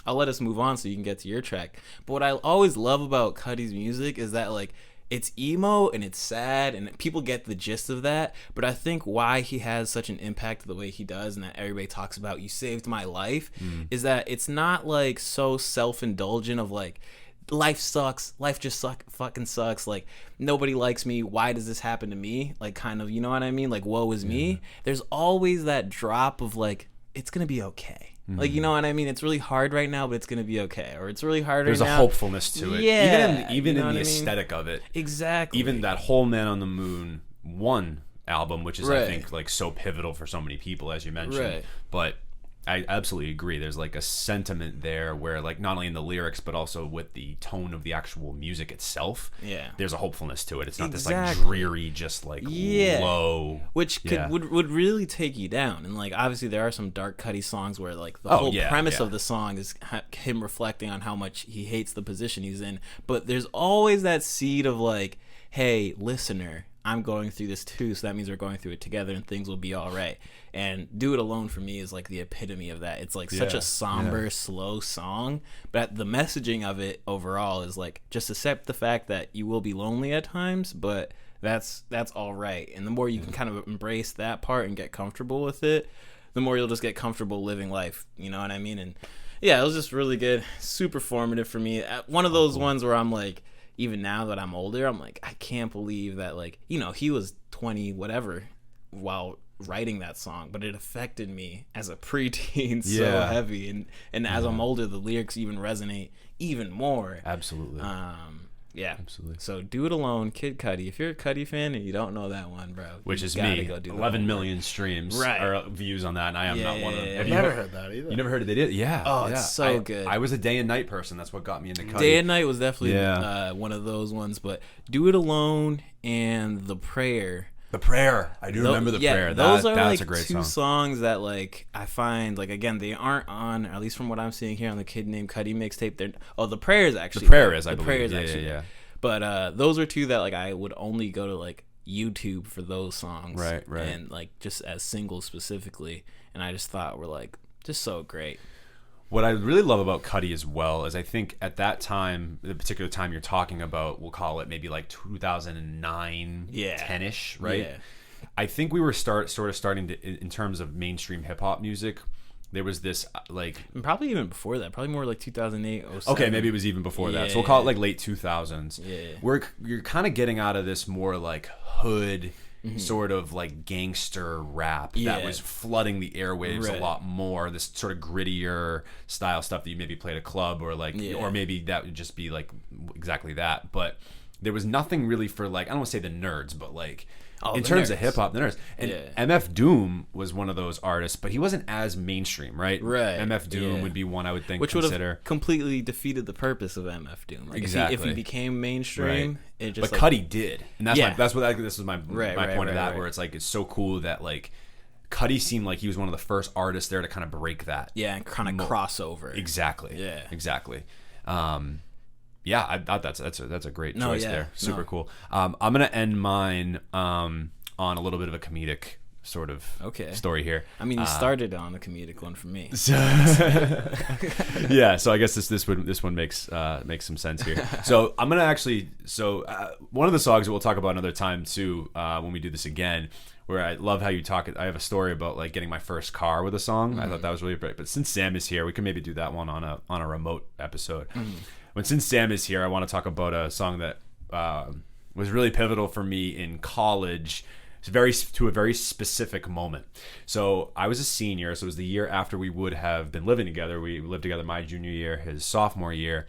let us move on so you can get to your track. But what I always love about Cudi's music is that like it's emo and it's sad and people get the gist of that. But I think why he has such an impact the way he does and that everybody talks about, you saved my life, is that it's not like so self-indulgent of like, life sucks, life just fucking sucks, like nobody likes me, why does this happen to me, like kind of, you know what I mean, like woe is me. There's always that drop of like, it's gonna be okay. Like, you know what I mean? It's really hard right now, but it's going to be okay. Or it's really hard right now. There's a hopefulness to it. Yeah. Even in the aesthetic of it. Exactly. Even that whole Man on the Moon 1 album, which is, I think, like so pivotal for so many people, as you mentioned. But I absolutely agree. There's like a sentiment there where like not only in the lyrics, but also with the tone of the actual music itself. Yeah. There's a hopefulness to it. It's not this like dreary, just like low. Which would really take you down. And like obviously there are some dark Cudi songs where like the whole premise of the song is him reflecting on how much he hates the position he's in. But there's always that seed of like, hey, listener, I'm going through this too, so that means we're going through it together and things will be all right. And Do It Alone for me is like the epitome of that. It's like such a somber, slow song, but the messaging of it overall is like just accept the fact that you will be lonely at times, but that's all right. And the more you can kind of embrace that part and get comfortable with it, the more you'll just get comfortable living life. You know what I mean? And yeah, it was just really good, super formative for me. One of those ones where I'm like, even now that I'm older, I'm like, I can't believe that, like, you know, he was 20 whatever while writing that song, but it affected me as a preteen so heavy, and as I'm older, the lyrics even resonate even more. Absolutely. Yeah, absolutely. So Do It Alone, Kid Cudi. If you're a Cudi fan and you don't know that one, bro, which is me, 11 million streams or views on that, and I am not one of them. I've never heard that either. You never heard it? They did? Yeah. Oh, it's so good. I was a Day and Night person. That's what got me into Cudi. Day and Night was definitely one of those ones, but Do It Alone and The Prayer. The Prayer. I do remember The Prayer. Those are that's like a great two song. songs that like I find like again they aren't on, or at least from what I'm seeing here on the Kid Named Cudi mixtape. The Prayer is actually The Prayer is, I the believe. Prayer is Yeah, actually yeah. But those are two that like I would only go to like YouTube for those songs, right, and like just as singles specifically, and I just thought were like just so great. What I really love about Cudi as well is I think at that time, the particular time you're talking about, we'll call it maybe like 2009, 10-ish, right? Yeah. I think we were sort of starting to, in terms of mainstream hip hop music, there was this like... And probably even before that, probably more like 2008, 07. Okay, maybe it was even before that. So we'll call it like late 2000s. Yeah. You're kind of getting out of this more like hood... sort of like gangster rap that was flooding the airwaves a lot more. This sort of grittier style stuff that you maybe play at a club or like, or maybe that would just be like exactly that. But there was nothing really for like, I don't want to say the nerds, but like in terms of hip hop, the nerds. And MF Doom was one of those artists, but he wasn't as mainstream, right? Right. MF Doom would be one I would think which consider. would have completely defeated the purpose of MF Doom. Like if he became mainstream, it just. But Cudi did, and that's what this was my point of that, where it's like it's so cool that like Cudi seemed like he was one of the first artists there to kind of break that. Yeah, and kind of crossover. Exactly. Yeah. Exactly. I thought that's a great choice there. Super cool. I'm gonna end mine on a little bit of a comedic sort of story here. I mean, you started on a comedic one for me. So I guess this one makes some sense here. So I'm gonna actually one of the songs that we'll talk about another time too when we do this again. Where I love how you talk. I have a story about like getting my first car with a song. I thought that was really great. But since Sam is here, we can maybe do that one on a remote episode. Since Sam is here, I want to talk about a song that was really pivotal for me in college. To a very specific moment. So I was a senior, so it was the year after we would have been living together. We lived together my junior year, his sophomore year,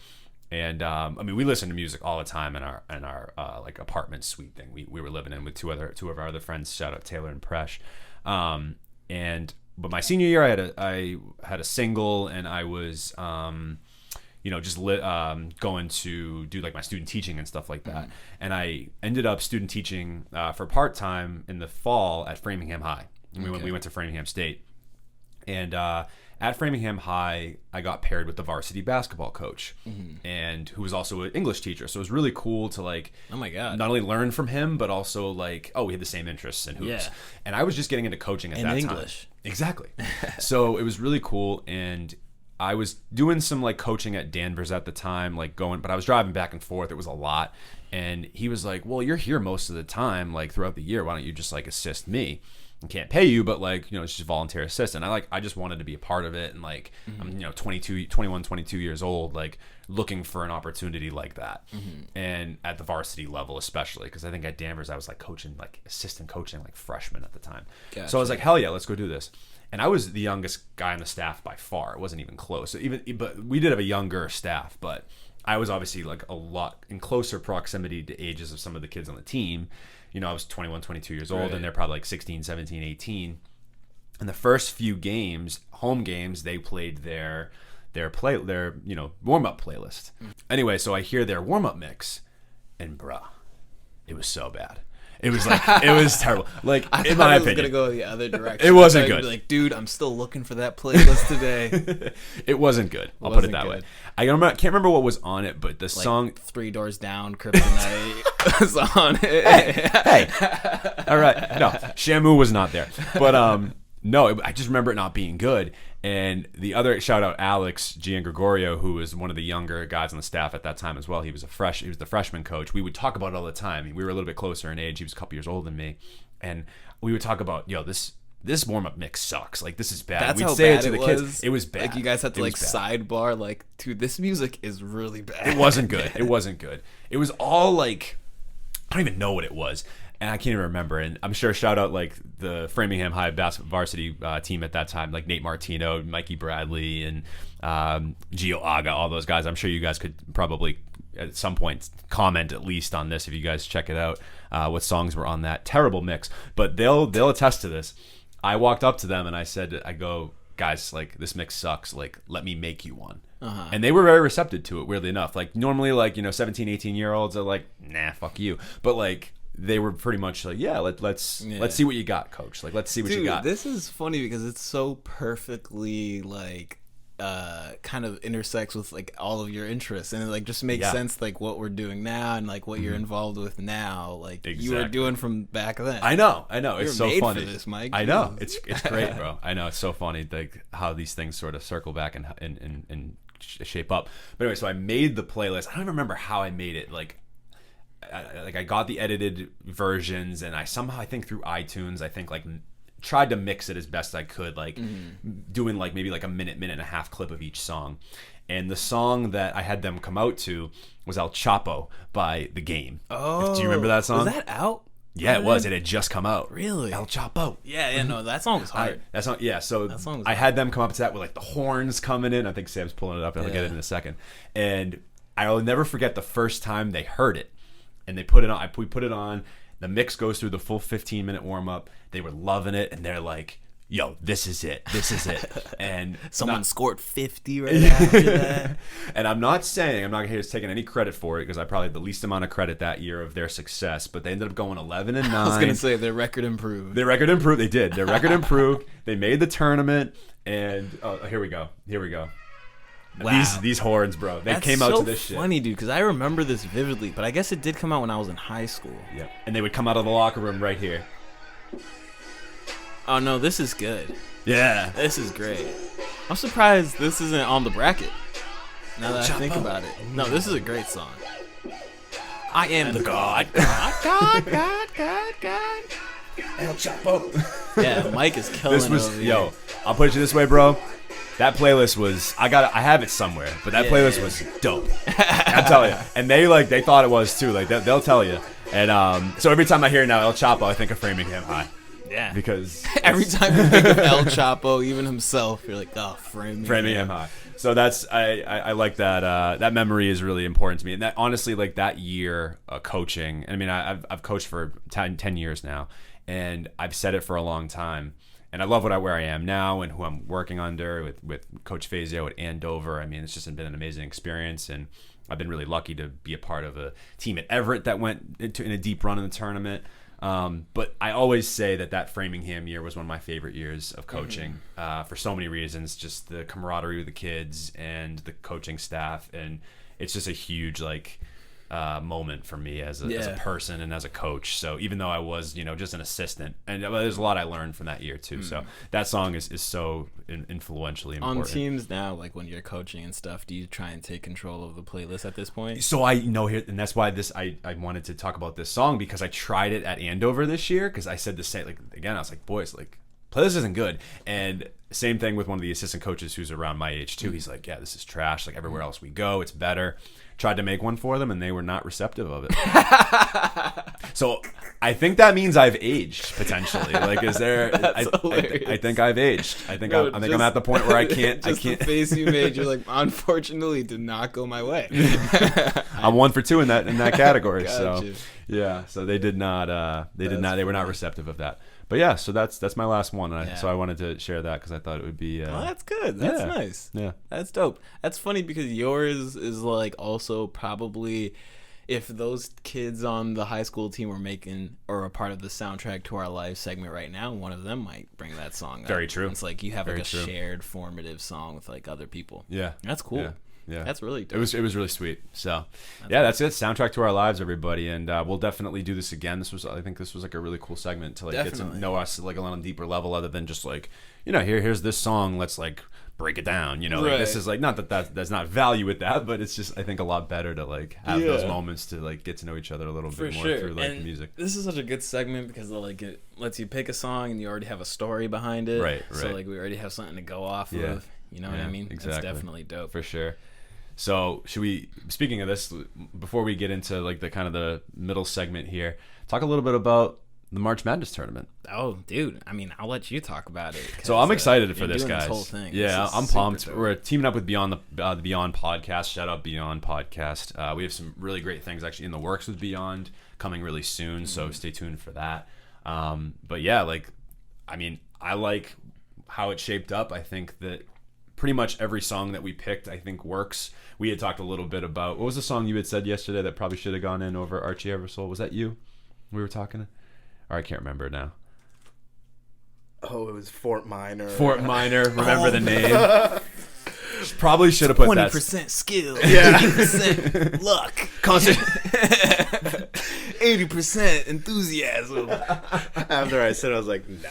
and I mean we listened to music all the time in our like apartment suite thing we were living in with two of our other friends. Shout out Taylor and Presh. But my senior year, I had a single, and I was just going to do like my student teaching and stuff like that. And I ended up student teaching for part-time in the fall at Framingham High. And we went to Framingham State. And at Framingham High, I got paired with the varsity basketball coach, and who was also an English teacher. So it was really cool to like, oh my God, not only learn from him, but also like, we had the same interests in hoops. Yeah. And I was just getting into coaching at that English. time. Exactly. So it was really cool. And I was doing some like coaching at Danvers at the time, like but I was driving back and forth. It was a lot. And he was like, well, you're here most of the time, like throughout the year. Why don't you just like assist me? I can't pay you, but like, it's just volunteer assistant. I just wanted to be a part of it. And like, I'm, 21, 22 years old, like looking for an opportunity like that. And at the varsity level, especially, because I think at Danvers, I was like coaching, like assistant coaching, like freshman at the time. Gotcha. So I was like, hell yeah, let's go do this. And I was the youngest guy on the staff by far. It wasn't even close. But we did have a younger staff, but I was obviously like a lot in closer proximity to ages of some of the kids on the team. I was 21, 22 years old, and they're probably like 16, 17, 18. And the first few games, home games, they played their warm-up playlist. Anyway, so I hear their warm-up mix, and bruh, it was so bad. It was like, it was terrible. Like, in my opinion, I was gonna go the other direction. It wasn't good. Like, dude, I'm still looking for that playlist today. It wasn't good. I'll put it that way. I can't remember what was on it, but the song "Three Doors Down," Kryptonite was on it. Hey, all right. No, Shamu was not there, but I just remember it not being good. And the other shout out Alex Giangregorio, who was one of the younger guys on the staff at that time as well. He was the freshman coach. We would talk about it all the time. We were a little bit closer in age. He was a couple years older than me, and we would talk about this warm up mix sucks. Like, this is bad. That's We'd how say bad it to the kids. It was bad. Like, you guys had to sidebar like, dude, this music is really bad. It wasn't good. It wasn't good. It was all like, I don't even know what it was. And I can't even remember. And I'm sure shout out like the Framingham High varsity team at that time, like Nate Martino, Mikey Bradley, and Gio Aga, all those guys. I'm sure you guys could probably at some point comment at least on this if you guys check it out, what songs were on that terrible mix. But they'll attest to this. I walked up to them and I go, guys, like, this mix sucks. Like, let me make you one. And they were very receptive to it, weirdly enough. Like, normally, like, 17, 18-year-olds are like, nah, fuck you. But, like, they were pretty much like, yeah, let's see what you got, coach. Like, let's see what you got. This is funny because it's so perfectly, like, kind of intersects with, like, all of your interests, and it, like, just makes sense, like, what we're doing now and, like, what you're involved with now, like, you were doing from back then. I know. It's so made funny for this, Mike. I know. It's great, bro. I know, it's so funny, like, how these things sort of circle back and shape up. But anyway, so I made the playlist. I don't even remember how I made it. Like I got the edited versions, and I think through iTunes, like tried to mix it as best I could, like doing like maybe like a minute and a half clip of each song. And the song that I had them come out to was El Chapo by The Game. Oh, do you remember that song? Was that out? Yeah, it was. It had just come out. Really? El Chapo. Yeah, no, that song was hard. So I had them come up to that with like the horns coming in. I think Sam's pulling it up, and I'll get it in a second. And I'll never forget the first time they heard it, and they put it on. We put it on. The mix goes through the full 15-minute warm up. They were loving it, and they're like, yo, this is it. And someone scored 50 right after that. And I'm not here taking any credit for it, because I probably had the least amount of credit that year of their success, but they ended up going 11-9. I was going to say their record improved. They did. Their record improved. They made the tournament, and here we go. Wow. These horns, bro. They came out to this shit. That's so funny, dude, because I remember this vividly, but I guess it did come out when I was in high school. Yep. And they would come out of the locker room right here. Oh, no, this is good. Yeah. This is great. I'm surprised this isn't on the bracket, now that I think about it. No, this is a great song. I am the God. God. El Chapo. Yeah, Mike is killing it over here. I'll put it this way, bro. That playlist was, I have it somewhere, but that playlist was dope. I'm telling you. And they thought it was too. Like, they'll tell you. And so every time I hear now El Chapo, I think of Framing Him High. Yeah. Because every time you think of El Chapo, even himself, you're like, oh, Framing Him High. So that's, I like that. That memory is really important to me. And that, honestly, like, that year coaching, I mean, I've coached for 10 years now, and I've said it for a long time. And I love where I am now and who I'm working under with Coach Fazio at Andover. I mean, it's just been an amazing experience, and I've been really lucky to be a part of a team at Everett that went in a deep run in the tournament. But I always say that Framingham year was one of my favorite years of coaching for so many reasons. Just the camaraderie with the kids and the coaching staff, and it's just a huge moment for me as a person and as a coach. So even though I was just an assistant, and there's a lot I learned from that year too. So that song is so influentially important. On teams now, like when you're coaching and stuff, do you try and take control of the playlist at this point? So I know here, and that's why I wanted to talk about this song, because I tried it at Andover this year, because I said the same, like, again, I was like, boys, like, playlist isn't good. And same thing with one of the assistant coaches who's around my age too. He's like, yeah, this is trash. Like, everywhere else we go, it's better. Tried to make one for them, and they were not receptive of it. So I think that means I've aged, potentially. Like, is there? I think I've aged. I think I'm at the point where I can't. The face you made, you're like, unfortunately, did not go my way. I'm 1 for 2 in that category. Gotcha. So yeah. So they did not. They were not receptive of that. But yeah, so that's my last one, and so I wanted to share that because I thought it would be. Oh, that's good. That's nice. Yeah, that's dope. That's funny because yours is like also probably, if those kids on the high school team were making or a part of the soundtrack to our live segment right now, one of them might bring that song up. Very true. It's like you have like a shared formative song with like other people. Yeah, that's cool. Yeah, that's really dope. It was really sweet. So that's it. Soundtrack to our lives, everybody, and we'll definitely do this again. I think this was like a really cool segment to get to know us like on a deeper level, other than just like here's this song. Let's like break it down. Like, this is like not that there's not value with that, but it's just I think a lot better to like have those moments to like get to know each other a little bit more through like music. This is such a good segment because it lets you pick a song and you already have a story behind it. Right. So like we already have something to go off of. You know what I mean? Exactly. It's definitely dope for sure. So should we, speaking of this, before we get into like the kind of the middle segment here, talk a little bit about the March Madness tournament. Oh, dude. I mean, I'll let you talk about it. So I'm excited for you're this, doing guys. This whole thing. Yeah, I'm super pumped. dope. We're teaming up with Beyond the Beyond podcast. Shout out Beyond podcast. We have some really great things actually in the works with Beyond coming really soon. So stay tuned for that. But yeah, like, I mean, I like how it shaped up. I think that pretty much every song that we picked, I think, works. We had talked a little bit about, what was the song you had said yesterday that probably should have gone in over Archie Eversole? Was that you? We were talking? Or I can't remember now. Oh, it was Fort Minor. Fort Minor. Remember the name. Probably should have put 20% skill. Yeah. 80% luck. 80% enthusiasm. After I said it, I was like, nah.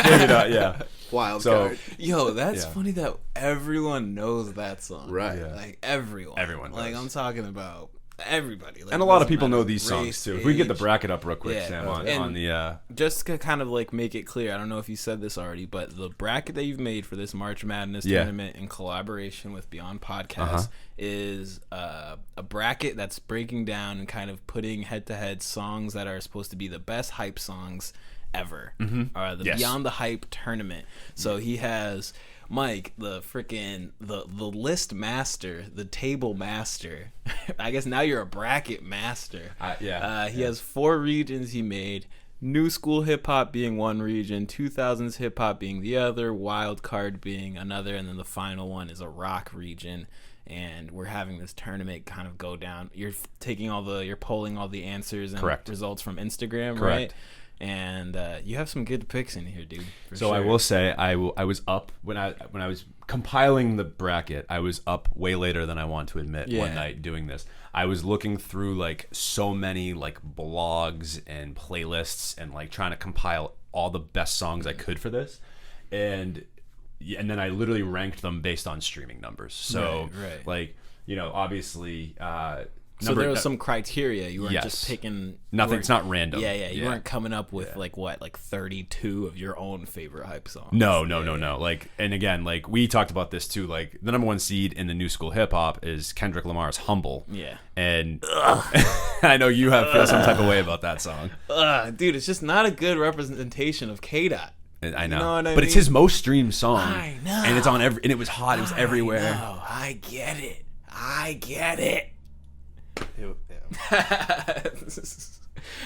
Maybe not, yeah. Wild So- card. Yo, that's Yeah. funny that everyone knows that song. Right. Yeah. Like, everyone. Everyone Like, knows. I'm talking about everybody. Like, And a lot of doesn't people matter know these songs race, too. If we get the age. bracket up real quick, Yeah. Sam, on And- the Just to kind of like make it clear, I don't know if you said this already, but the bracket that you've made for this March Madness Yeah. tournament in collaboration with Beyond Podcast Uh-huh. is a bracket that's breaking down and kind of putting head-to-head songs that are supposed to be the best hype songs ever. The Yes. Beyond the Hype tournament. So he has Mike, the freaking the list master, the table master. I guess now you're a bracket master. He has 4 regions he made. New school hip hop being one region, 2000s hip hop being the other, wild card being another, and then the final one is a rock region. And we're having this tournament kind of go down. You're polling all the answers and Correct. results from Instagram, Correct. right? And you have some good picks in here, dude. for So I sure. will say I was up when I was compiling the bracket. I was up way later than I want to admit one Yeah. night doing this. I was looking through like so many like blogs and playlists and like trying to compile all the best songs I could for this, and then I literally ranked them based on streaming numbers. So Right. like, you know, obviously. So there was some criteria. You weren't Yes. just picking Nothing. you It's not random. weren't- Yeah, you weren't coming up with like 32 of your own favorite hype songs. No. Like, and again, like we talked about this too. Like the number 1 seed in the new school hip hop is Kendrick Lamar's "Humble." Yeah. And I know you feel some type of way about that song. Dude, it's just not a good representation of K-Dot. I know, You know what I but it's mean? his most streamed song. I know. And it's on and it was hot. It was everywhere. No, I get it.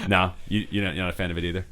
No, you're not a fan of it either.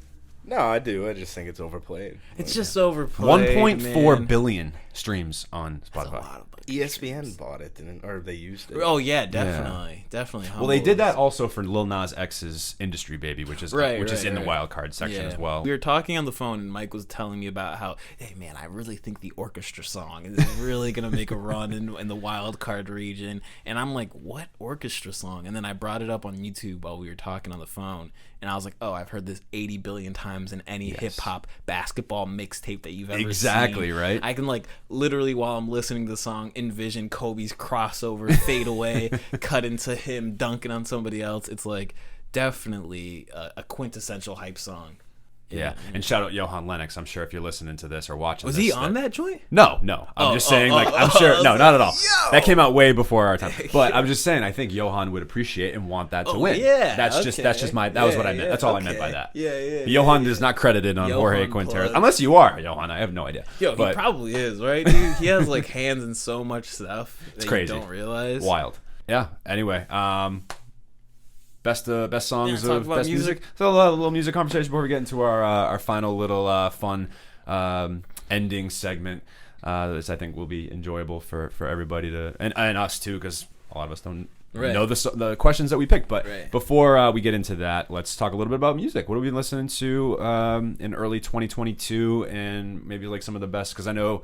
No, I do. I just think it's overplayed. It's just overplayed. 1.4 man. billion streams on That's a Spotify. lot of ESPN bought it, or they used it. Oh yeah, definitely. Well, they did that also for Lil Nas X's "Industry Baby," which is in the wild card section as well. We were talking on the phone, and Mike was telling me about how, hey man, I really think the orchestra song is really gonna make a run in the wild card region. And I'm like, what orchestra song? And then I brought it up on YouTube while we were talking on the phone, and I was like, oh, I've heard this 80 billion times in any hip hop basketball mixtape that you've ever seen. Exactly, right? I can like literally while I'm listening to the song envision Kobe's crossover fade away, cut into him dunking on somebody else. It's like definitely a quintessential hype song. Yeah, and shout out Johan Lennox. I'm sure if you're listening to this or watching Was this, he on that joint? No. I'm just saying, I'm sure. No, not at all. Yo! That came out way before our time. But I'm just saying, I think Johan would appreciate and want that to win. yeah, That's just my. That was what I meant. That's all I meant by that. Yeah. Johan is not credited on Johan Jorge Quinteros, Plug. unless you are Johan. I have no idea. Yo, but he probably is, right, dude? He has like hands in so much stuff that crazy. you don't realize. Wild. Yeah. Anyway, best songs talk of about best music. So a little music conversation before we get into our final little fun ending segment. This I think will be enjoyable for everybody to and us too, because a lot of us don't know the questions that we picked. But before we get into that, let's talk a little bit about music. What have we been listening to in early 2022, and maybe like some of the best? Because I know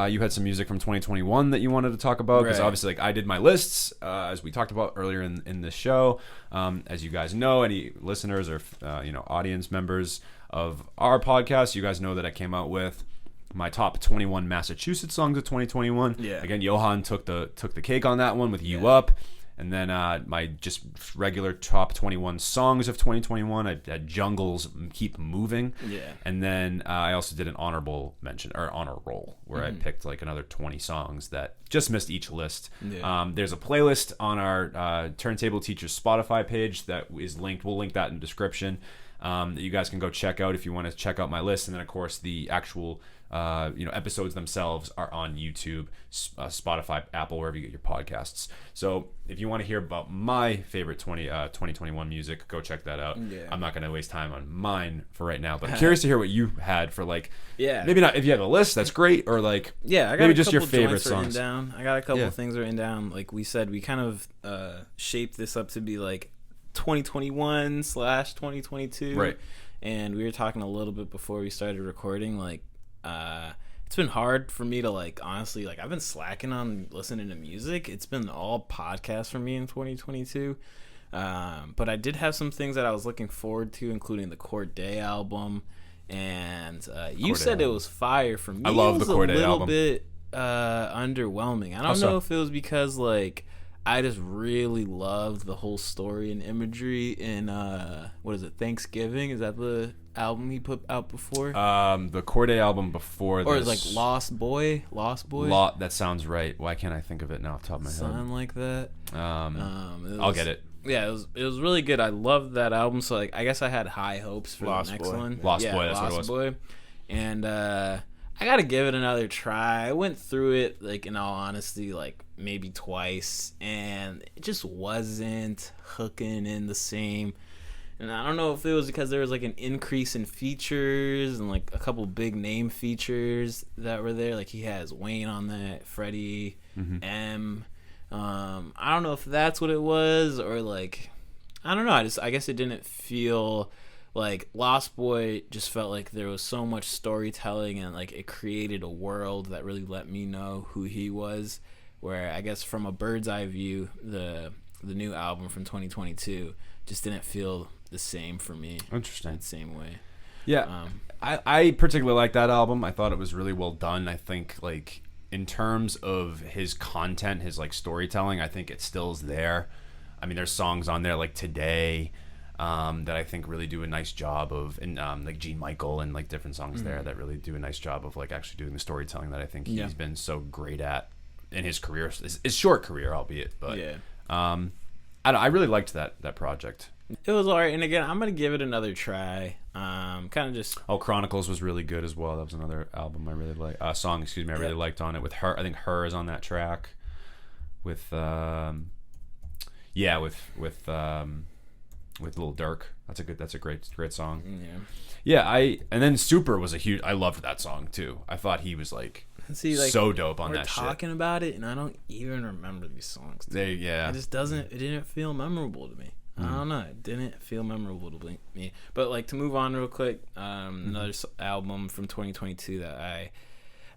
you had some music from 2021 that you wanted to talk about, because obviously like I did my lists as we talked about earlier in this show. As you guys know, any listeners or audience members of our podcast, you guys know that I came out with my top 21 Massachusetts songs of 2021. Yeah. Again, Johan took the cake on that one with You Up. And then my just regular top 21 songs of 2021, I had Jungle's Keep Moving. Yeah. And then I also did an honor roll, where I picked like another 20 songs that just missed each list. Yeah. There's a playlist on our Turntable Teachers Spotify page that is linked. We'll link that in the description. that you guys can go check out if you want to check out my list. And then, of course, the actual episodes themselves are on YouTube, Spotify, Apple, wherever you get your podcasts. So if you want to hear about my favorite 2021 music, go check that out. Yeah. I'm not going to waste time on mine for right now, but I'm curious to hear what you had for maybe not if you have a list, that's great, or I got maybe just your favorite songs. Down. I got a couple things written down. Like we said, we kind of shaped this up to be 2021/2022, right? And we were talking a little bit before we started recording, it's been hard for me to honestly, I've been slacking on listening to music. It's been all podcasts for me in 2022. But I did have some things that I was looking forward to, including the Corday album. And you said it was fire. For me, I love the Corday album. It was a little bit underwhelming. I don't know if it was because I just really loved the whole story and imagery in what is it, Thanksgiving? Is that the album he put out before? The Corday album before or this. Or it's Lost Boy? That sounds right. Why can't I think of it now off the top of my head? Something like that. I'll get it. Yeah, it was really good. I loved that album, so I guess I had high hopes for the next one. Lost Boy, that's what it was. Boy. And I gotta give it another try. I went through it, in all honesty, maybe twice, and it just wasn't hooking in the same. And I don't know if it was because there was an increase in features and a couple big name features that were there. He has Wayne on that, Freddie, M. I don't know if that's what it was, or I don't know. I guess it didn't feel Lost Boy. Just felt like there was so much storytelling, and it created a world that really let me know who he was. Where I guess from a bird's eye view, the new album from 2022 just didn't feel the same for me. Interesting. The same way. Yeah. I particularly like that album. I thought it was really well done. I think in terms of his content, his storytelling, I think it still is there. I mean, there's songs on there like Today that I think really do a nice job of, and Gene Michael and different songs there that really do a nice job of actually doing the storytelling that I think he's been so great at in his career, his short career, albeit. But I really liked that project. It was alright, and again, I'm gonna give it another try. Kind of just. Chronicles was really good as well. That was another album I really like. Song, excuse me, I really liked on it with Her. I think Her is on that track. With Lil Durk. That's a great song. Yeah. And then Super was I loved that song too. I thought he was so dope on that shit. We're talking about it, and I don't even remember these songs. It just doesn't. It didn't feel memorable to me. I don't know. It didn't feel memorable to me. But to move on real quick, another album from 2022 that I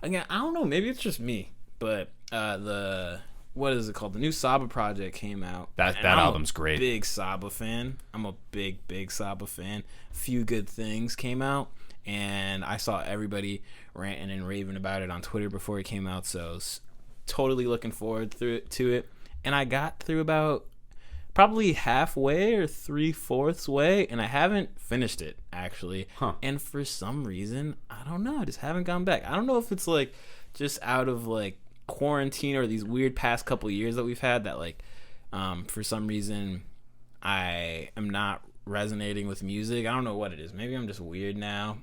don't know. Maybe it's just me, but what is it called? The new Saba project came out. That album's great. Big Saba fan. I'm a big Saba fan. Few Good Things came out, and I saw everybody ranting and raving about it on Twitter before it came out. So I was totally looking forward to it, and I got through about probably halfway or 3/4 way, and I haven't finished it actually. And for some reason, I don't know, I just haven't gone back. I don't know if it's just out of quarantine or these weird past couple years that we've had that for some reason I am not resonating with music. I don't know what it is. Maybe I'm just weird now.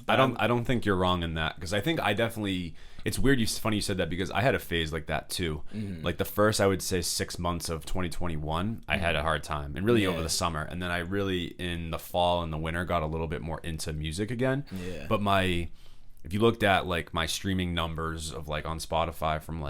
I don't think you're wrong in that, because I think I definitely. It's weird. Funny you said that, because I had a phase like that too. The first, I would say 6 months of 2021, I had a hard time, and really over the summer, and then I really in the fall and the winter got a little bit more into music again. But if you looked at my streaming numbers of on Spotify from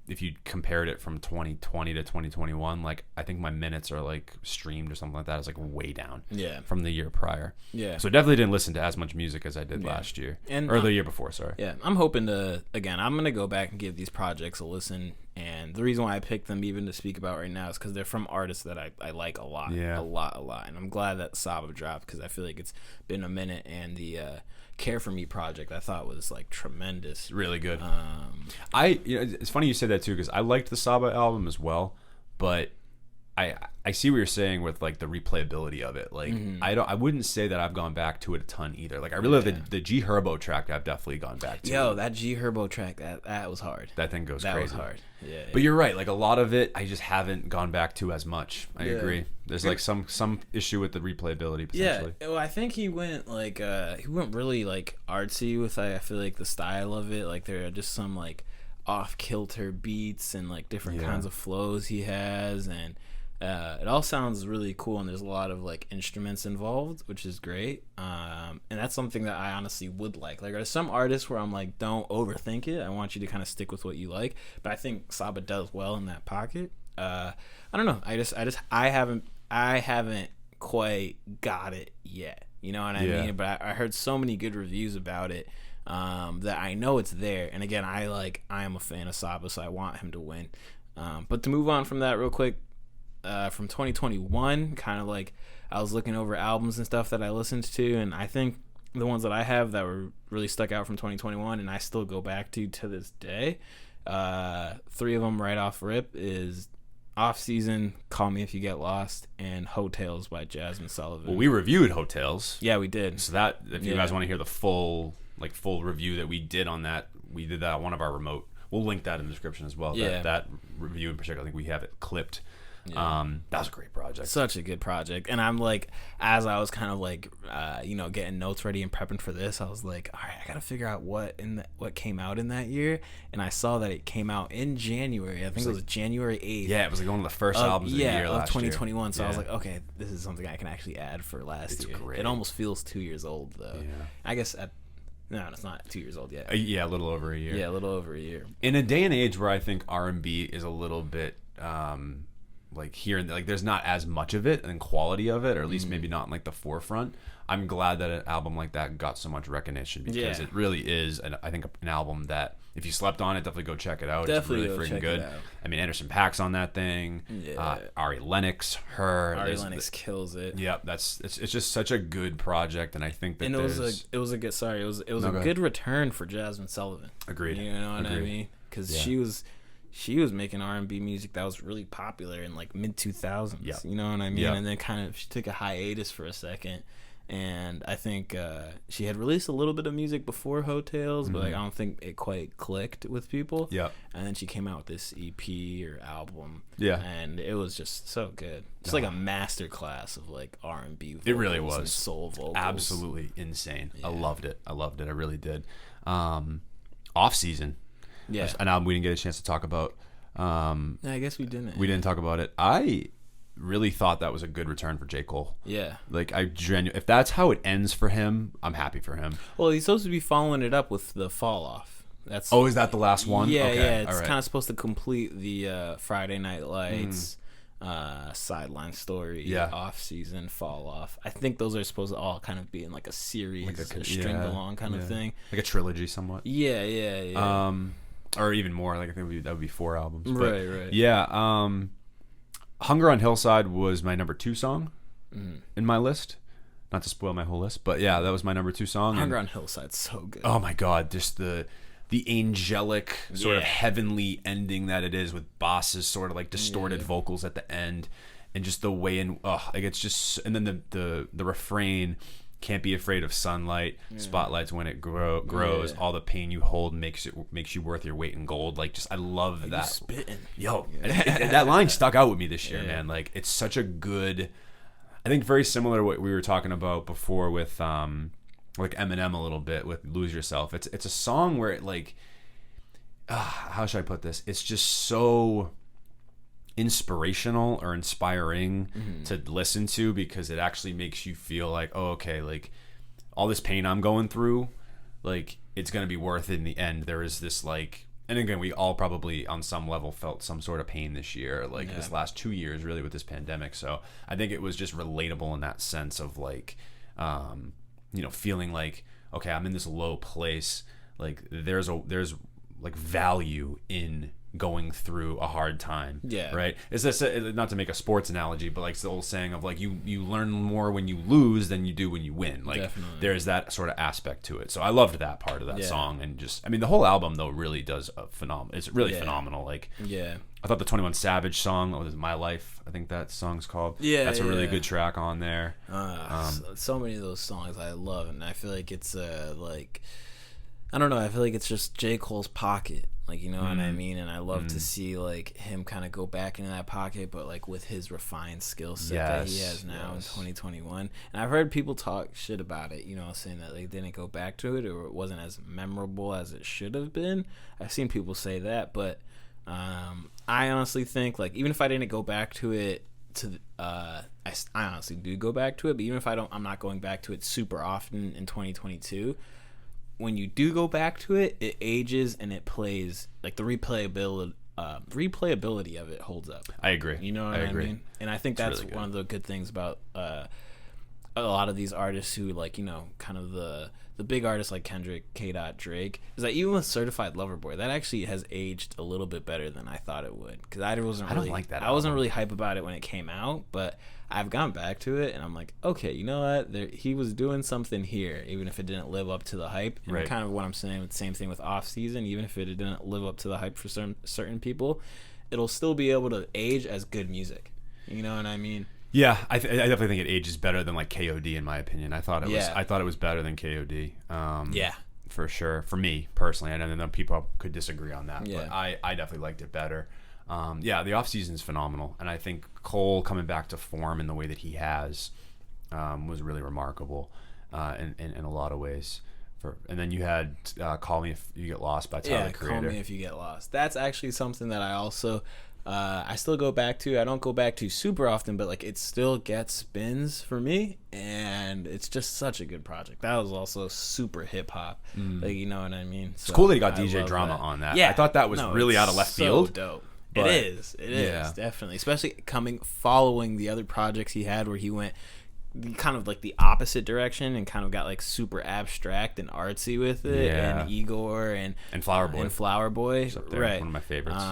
if you compared it from 2020 to 2021, I think my minutes are streamed or something like that is way down from the year prior. So I definitely didn't listen to as much music as I did last year, or the year before. Sorry. I'm hoping to, again, I'm gonna go back and give these projects a listen, and the reason why I picked them even to speak about right now is because they're from artists that I like a lot, a lot, and I'm glad that Saba dropped, because I feel like it's been a minute, and the Care For Me project I thought was tremendous, really good. It's funny you said that too, because I liked the Saba album as well, but I see what you're saying with like the replayability of it. Like I wouldn't say that I've gone back to it a ton either. Like I really love the G Herbo track. I've definitely gone back to. Yo, that G Herbo track that was hard. That thing goes crazy. That was hard. Yeah. But you're right. Like a lot of it, I just haven't gone back to as much. I agree. There's like some issue with the replayability potentially. Yeah. Well, I think he went like he went really like artsy with I feel like the style of it. Like there are just some like off kilter beats and like different kinds of flows he has, and it all sounds really cool, and there's a lot of like instruments involved, which is great. And that's something that I honestly would like. Like there's some artists where I'm like, don't overthink it. I want you to kind of stick with what you like. But I think Saba does well in that pocket. I don't know. I haven't quite got it yet. You know what I mean? But I heard so many good reviews about it that I know it's there. And again, I am a fan of Saba, so I want him to win. But to move on from that real quick, from 2021, kind of like I was looking over albums and stuff that I listened to, and I think the ones that I have that were really stuck out from 2021 and I still go back to this day, 3 of them right off rip is Off Season, Call Me If You Get Lost, and Hotels by Jasmine Sullivan. Well, we reviewed Hotels. Yeah, we did. So that if you guys want to hear the full review that we did on that, we did that on one of our remote. We'll link that in the description as well. Yeah. That review in particular, I think we have it clipped. Yeah. That was a great project. Such a good project. And I'm like, as I was kind of like, getting notes ready and prepping for this, I was like, all right, I got to figure out what came out in that year. And I saw that it came out in January. I think it was January 8th. Yeah, it was like one of the first albums of the year last 2021. Year. So I was like, okay, this is something I can actually add for last year. Great. It almost feels 2 years old, though. Yeah. I guess no, it's not 2 years old yet. Yeah, a little over a year. Yeah, a little over a year. In a day and age where I think R&B is a little bit like here and like there's not as much of it and quality of it, or at least maybe not in like the forefront. I'm glad that an album like that got so much recognition because it really is I think an album that if you slept on it, definitely go check it out. Definitely it's really freaking good. I mean, Anderson .Paak's on that thing. Yeah. Ari Lennox, Ari Lennox kills it. Yep, it's just such a good project, and I think that it was a good return for Jasmine Sullivan. Agreed. You know what I mean? Because she was making R&B music that was really popular in like mid 2000s. Yep. You know what I mean? Yep. And then kind of she took a hiatus for a second. And I think she had released a little bit of music before Hotels, but like, I don't think it quite clicked with people. Yeah. And then she came out with this EP or album. Yeah. And it was just so good. It's like a master class of like R&B vocals. It really was. And soul vocals. Absolutely insane. Yeah. I loved it. I really did. Off Season. Yeah. An album we didn't get a chance to talk about. I guess we didn't. We didn't talk about it. I really thought that was a good return for J. Cole. Yeah. Like if that's how it ends for him, I'm happy for him. Well, he's supposed to be following it up with the Fall Off. Is that the last one? Yeah, okay. yeah. It's right. kind of supposed to complete the Friday Night Lights, Sideline Story, Off Season, Fall Off. I think those are supposed to all kind of be in like a series, like a stringed along kind of thing, like a trilogy, somewhat. Yeah. Or even more. Like I think that would be 4 albums. Right. Yeah. Hunger on Hillside was my number 2 song in my list. Not to spoil my whole list, but yeah, that was my number 2 song. Hunger on Hillside's so good. Oh my god, just the angelic sort of heavenly ending that it is, with Boss's sort of like distorted vocals at the end, and just the way it's just, and then the refrain, can't be afraid of sunlight, spotlights when it grows, all the pain you hold makes you worth your weight in gold. Like, just I love that. Spitting. That line stuck out with me this year, man. Like, it's such a good, I think very similar to what we were talking about before with like Eminem a little bit with Lose Yourself. It's a song where it like, how should I put this? It's just so inspirational or inspiring to listen to, because it actually makes you feel like, oh, okay, like all this pain I'm going through, like it's gonna be worth it in the end. There is this like, and again, we all probably on some level felt some sort of pain this year, like this last 2 years really with this pandemic. So I think it was just relatable in that sense of like, feeling like, okay, I'm in this low place, like there's like value in going through a hard time. Right. It's just, not to make a sports analogy, but like it's the old saying of like you learn more when you lose than you do when you win. Like, definitely. There's that sort of aspect to it. So I loved that part of that song, and just, I mean, the whole album though really does a phenomenal. It's really phenomenal. Like, I thought the 21 Savage song, what was it, My Life, I think that song's called. Yeah, that's a really good track on there. So many of those songs I love, and I feel like it's like, I don't know, I feel like it's just J. Cole's pocket, like, you know what I mean? And I love to see like him kind of go back into that pocket, but like with his refined skill set that he has now in 2021. And I've heard people talk shit about it, you know, saying that they didn't go back to it, or it wasn't as memorable as it should have been. I've seen people say that, but I honestly think, like, even if I didn't go back to it, I honestly do go back to it, but even if I'm not going back to it super often in 2022. When you do go back to it, it ages and it plays, like, the replayability of it holds up. I agree. You know what I mean? And I think that's really one of the good things about a lot of these artists who, like, you know, kind of the big artists like Kendrick, K. Drake, is that even with Certified Lover Boy, that actually has aged a little bit better than I thought it would. Because I don't like that. I wasn't really hype about it when it came out, but I've gone back to it and I'm like, okay, you know what? He was doing something here, even if it didn't live up to the hype. And kind of what I'm saying, the same thing with Off Season, even if it didn't live up to the hype for certain people, it'll still be able to age as good music. You know what I mean? Yeah, I definitely think it ages better than like KOD in my opinion. I thought it was better than KOD. Yeah, for sure. For me personally, I know people could disagree on that, yeah. but I definitely liked it better. The off season is phenomenal, and I think Cole coming back to form in the way that he has was really remarkable in a lot of ways. And then you had "Call Me If You Get Lost" by Tyler, the Creator. Call Me If You Get Lost. That's actually something that I also I still go back to. I don't go back to super often, but like it still gets spins for me, and it's just such a good project. That was also super hip hop, like, you know what I mean. So it's cool that he got DJ Drama on that. Yeah, I thought that was really out of left field. Dope. It is definitely, especially following the other projects he had where he went kind of like the opposite direction and kind of got like super abstract and artsy with it, and Igor and Flower Boy, up there, one of my favorites.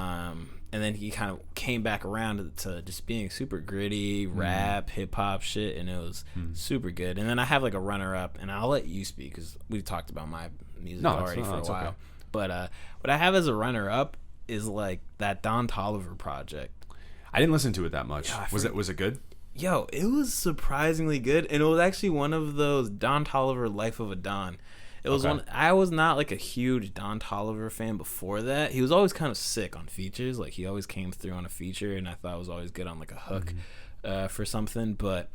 And then he kind of came back around to just being super gritty rap, hip hop shit, and it was super good. And then I have like a runner up, and I'll let you speak because we've talked about my music already for a while. Okay. But what I have as a runner up is like that Don Toliver project. I didn't listen to it that much. Was it good? Yo, it was surprisingly good, and it was actually one of those Don Toliver Life of a Don. It was one. I was not like a huge Don Toliver fan before that. He was always kind of sick on features. Like he always came through on a feature, and I thought it was always good on like a hook for something. But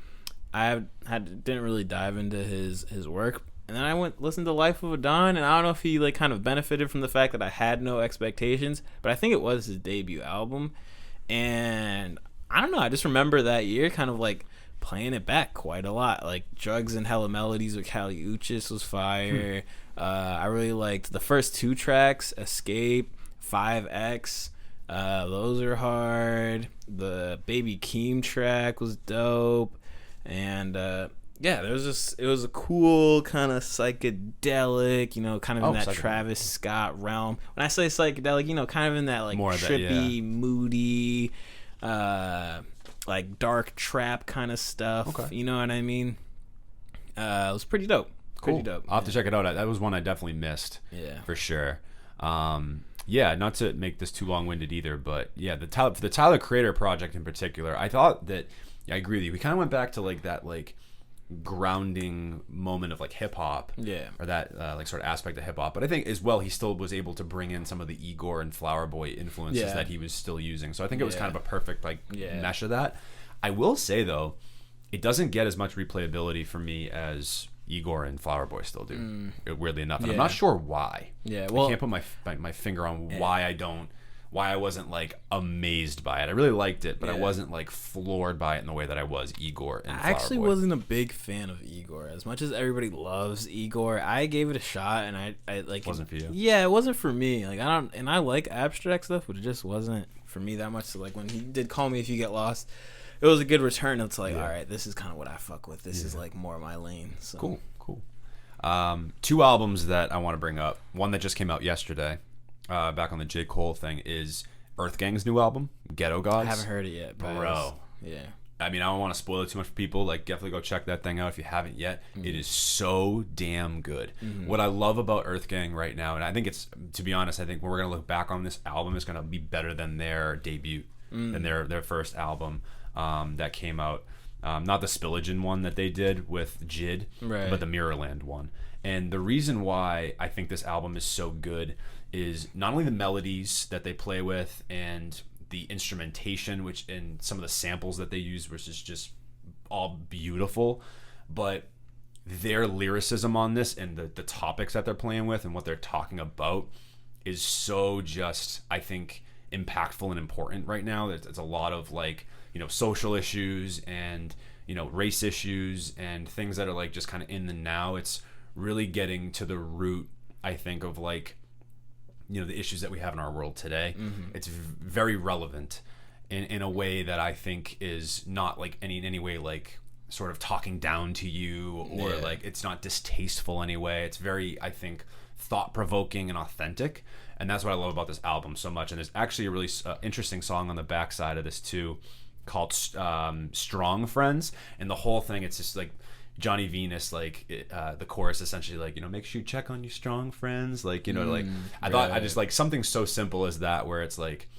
I didn't really dive into his work. And then I listened to Life of a Don, and I don't know if he like kind of benefited from the fact that I had no expectations, but I think it was his debut album. And I don't know, I just remember that year kind of like playing it back quite a lot. Like Drugs and Hella Melodies with Kali Uchis was fire. I really liked the first two tracks, Escape, 5X. Those are hard. The Baby Keem track was dope. And it was a cool kind of psychedelic, you know, kind of in that Travis Scott realm. When I say psychedelic, you know, kind of in that like more trippy, moody, like dark trap kind of stuff. Okay. You know what I mean? It was pretty dope. Cool. Pretty dope. I'll have to check it out. That was one I definitely missed. Yeah. For sure. Not to make this too long-winded either, but yeah, the Tyler Creator project in particular, I thought that, I agree with you. We kind of went back to like that like grounding moment of like hip hop, or that like sort of aspect of hip hop. But I think as well, he still was able to bring in some of the Igor and Flower Boy influences that he was still using. So I think it was kind of a perfect like mesh of that. I will say though, it doesn't get as much replayability for me as Igor and Flower Boy still do. Weirdly enough, and I'm not sure why. Yeah, well, I can't put my finger on why I wasn't like amazed by it. I really liked it, but I wasn't like floored by it in the way that I was Igor and Flower Boy. I actually wasn't a big fan of Igor. As much as everybody loves Igor, I gave it a shot, and I like, wasn't for you. Yeah, it wasn't for me. Like I like abstract stuff, but it just wasn't for me that much. So like when he did Call Me If You Get Lost, it was a good return. It's like, all right, this is kind of what I fuck with. This is like more my lane. So. Cool. Two albums that I want to bring up. One that just came out yesterday. Back on the J. Cole thing, is Earth Gang's new album, Ghetto Gods. I haven't heard it yet, bro. I mean, I don't want to spoil it too much for people. Like, definitely go check that thing out if you haven't yet. It is so damn good. What I love about Earthgang right now, and I think it's, to be honest, I think when we're gonna look back on this album, it's gonna be better than their debut, than their first album that came out. Not the Spillagen one that they did with Jid, but the Mirrorland one. And the reason why I think this album is so good is not only the melodies that they play with and the instrumentation, which and some of the samples that they use, which is just all beautiful, but their lyricism on this and the topics that they're playing with and what they're talking about is so just, I think, impactful and important right now. There's a lot of like, social issues and, race issues and things that are like just kind of in the now. It's really getting to the root, I think, of like, the issues that we have in our world today. It's very relevant in a way that I think is not like in any way like sort of talking down to you or like it's not distasteful anyway. It's very, I think, thought-provoking and authentic, and that's what I love about this album so much. And there's actually a really interesting song on the backside of this too called Strong Friends, and the whole thing, it's just like Johnny Venus, like the chorus essentially like, make sure you check on your strong friends, like, like I thought I just like something so simple as that, where it's like,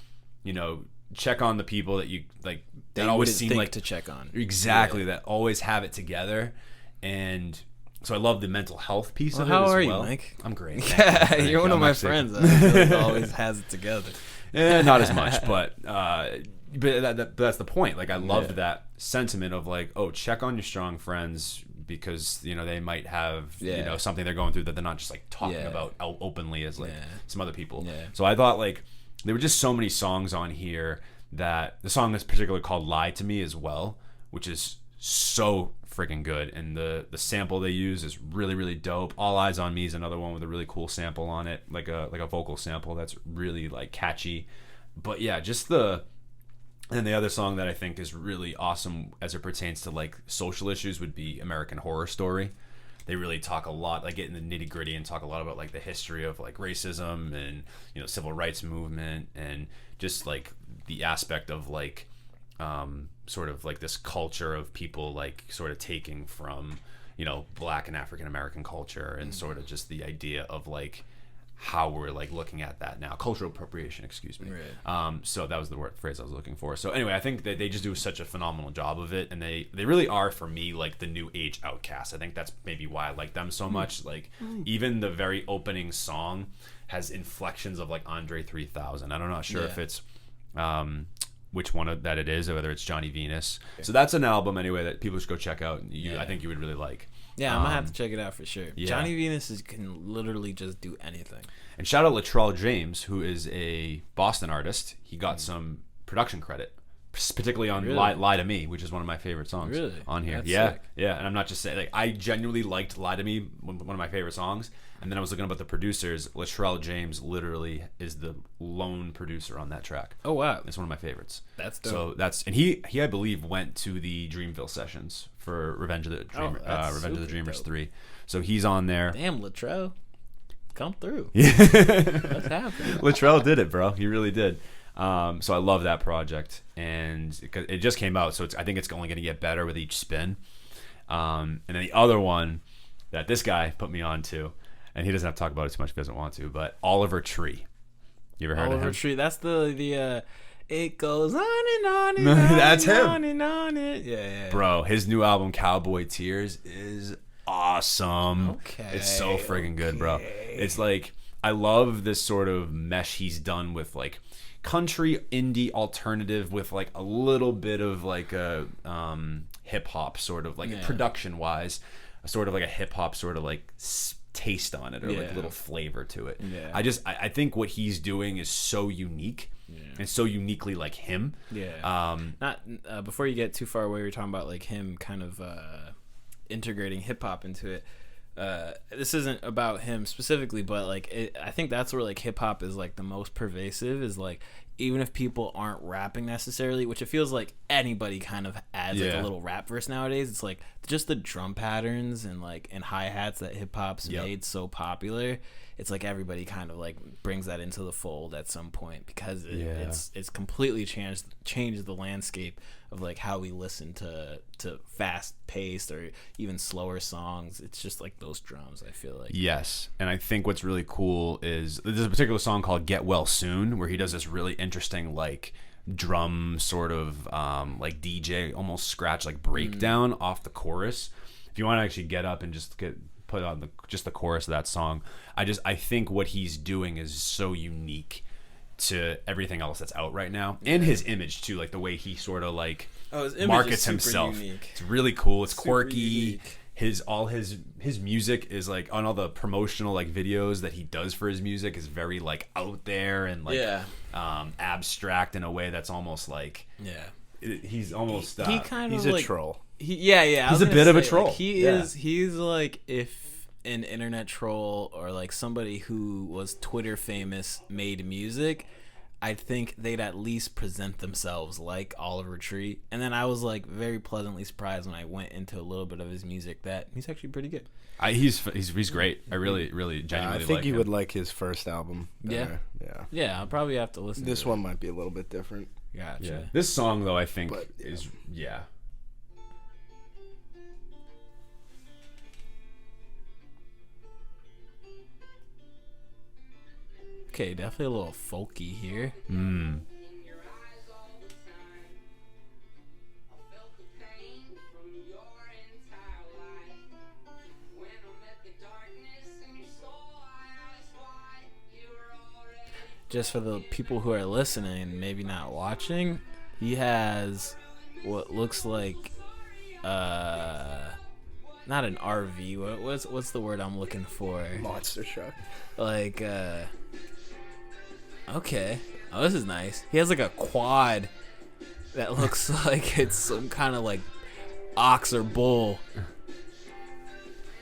check on the people that you like that always seem like to check on, exactly, that always have it together. And so I love the mental health piece of it as well. How are you, Mike? I'm great. Yeah, you're one of my friends that always has it together. Not as much, but that's the point. Like, I loved that sentiment of like, oh, check on your strong friends, because they might have something they're going through that they're not just like talking about openly as like some other people. So I thought like there were just so many songs on here, that the song that's particularly called Lie to Me as well, which is so freaking good, and the sample they use is really, really dope. All Eyes on Me is another one with a really cool sample on it, like a vocal sample that's really like catchy. But yeah, just and the other song that I think is really awesome as it pertains to like social issues would be American Horror Story. They really talk a lot, like get in the nitty gritty and talk a lot about like the history of like racism and civil rights movement, and just like the aspect of like sort of like this culture of people like sort of taking from Black and African American culture, and sort of just the idea of like how we're like looking at that now, cultural appropriation, excuse me. Right. So that was the phrase I was looking for. So anyway, I think that they just do such a phenomenal job of it, and they really are, for me, like the new age Outkast. I think that's maybe why I like them so much. Like even the very opening song has inflections of like Andre 3000. I'm not sure if it's which one that it is, or whether it's Johnny Venus. So that's an album anyway that people should go check out. I think you would really like. Yeah, I'm gonna have to check it out for sure. Johnny Venus can literally just do anything. And shout out Latrell James, who is a Boston artist. He got some production credit, particularly on Lie to Me, which is one of my favorite songs on here. That's sick. And I'm not just saying, like, I genuinely liked Lie to Me, one of my favorite songs. And then I was looking about the producers. Latrell James literally is the lone producer on that track. Oh wow, it's one of my favorites. That's dope. So he I believe went to the Dreamville sessions for Revenge of the Dreamers dope. 3. So he's on there. Damn, Latrell, come through. Yeah, what's happening? Latrell did it, bro. He really did. So I love that project, and it just came out, so I think it's only going to get better with each spin. And then the other one that this guy put me on to, and he doesn't have to talk about it too much if he doesn't want to, but Oliver Tree. You ever heard of him? Oliver Tree. That's the it goes on and on and on. That's and him. On and on and yeah. Bro, his new album Cowboy Tears is awesome. Okay. It's so friggin' good, bro. It's like, I love this sort of mesh he's done with like country, indie, alternative with like a little bit of like a hip hop sort of like production wise, sort of like a hip hop sort of like taste on it, or like a little flavor to it. I think what he's doing is so unique and so uniquely like him. Not before you get too far away, we were talking about like him kind of integrating hip hop into it. This isn't about him specifically, but like I think that's where like hip hop is like the most pervasive, is like even if people aren't rapping necessarily, which it feels like anybody kind of adds like a little rap verse nowadays. It's like just the drum patterns and hi-hats that hip hop's made so popular. It's like everybody kind of like brings that into the fold at some point because it's completely changed the landscape of like how we listen to fast paced or even slower songs. It's just like those drums, I feel like. Yes. And I think what's really cool is there's a particular song called Get Well Soon where he does this really interesting like drum sort of like DJ almost scratch like breakdown off the chorus. If you want to actually get up and just put on the chorus of that song, I think what he's doing is so unique to everything else that's out right now, and his image too, like the way he sort of like markets himself. Unique. It's really cool. It's super quirky. Unique. His music is like on all the promotional like videos that he does for his music is very like out there and like abstract in a way that's almost like he's almost he's a troll. He's a bit of a troll. Like, he's like if an internet troll or like somebody who was Twitter famous made music, I think they'd at least present themselves like Oliver Tree. And then I was like very pleasantly surprised when I went into a little bit of his music that he's actually pretty good. He's great. I really genuinely I think like you him. would like his first album better. Yeah, I'll probably have to listen this to one might be a little bit different. Gotcha. Yeah. This song though I think is Okay, definitely a little folky here. Just for the people who are listening, maybe not watching, he has what looks like not an RV. What's the word I'm looking for? Monster truck. Like okay. Oh, this is nice. He has like a quad that looks like it's some kind of like ox or bull.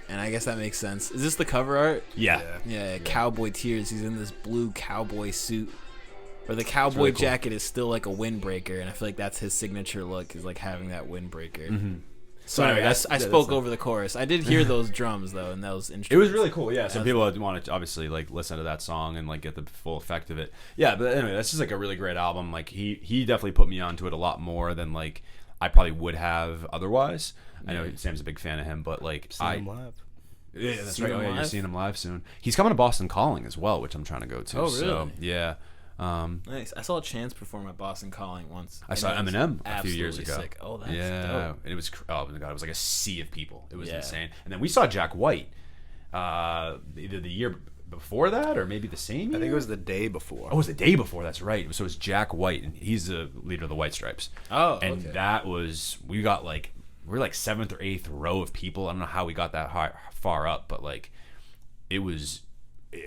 And I guess that makes sense. Is this the cover art? Yeah. Cowboy tears. He's in this blue cowboy suit. Or the cowboy really cool. Jacket is still like a windbreaker, and I feel like that's his signature look, is like having that windbreaker. Mm-hmm. So anyway, I spoke over the chorus. I did hear those drums though, and those instruments. It was really cool. Yeah, so people want to obviously like listen to that song and like get the full effect of it. Yeah, but anyway, that's just like a really great album. Like he definitely put me onto it a lot more than like I probably would have otherwise. I know Sam's a big fan of him, but like him live. Yeah, that's right. Oh, yeah, you're seeing him live soon. He's coming to Boston Calling as well, which I'm trying to go to. Oh, really? So, yeah. Nice. I saw Chance perform at Boston Calling once. I saw Eminem a few years ago. Sick. Oh, that's dope. And it was my god, it was like a sea of people. It was insane. And then we saw Jack White either the year before that or maybe the same year. I think it was the day before. Oh, it was the day before. That's right. So it was Jack White, and he's the leader of the White Stripes. Oh, and that was we got like we were like 7th or 8th row of people. I don't know how we got that far up, but like it was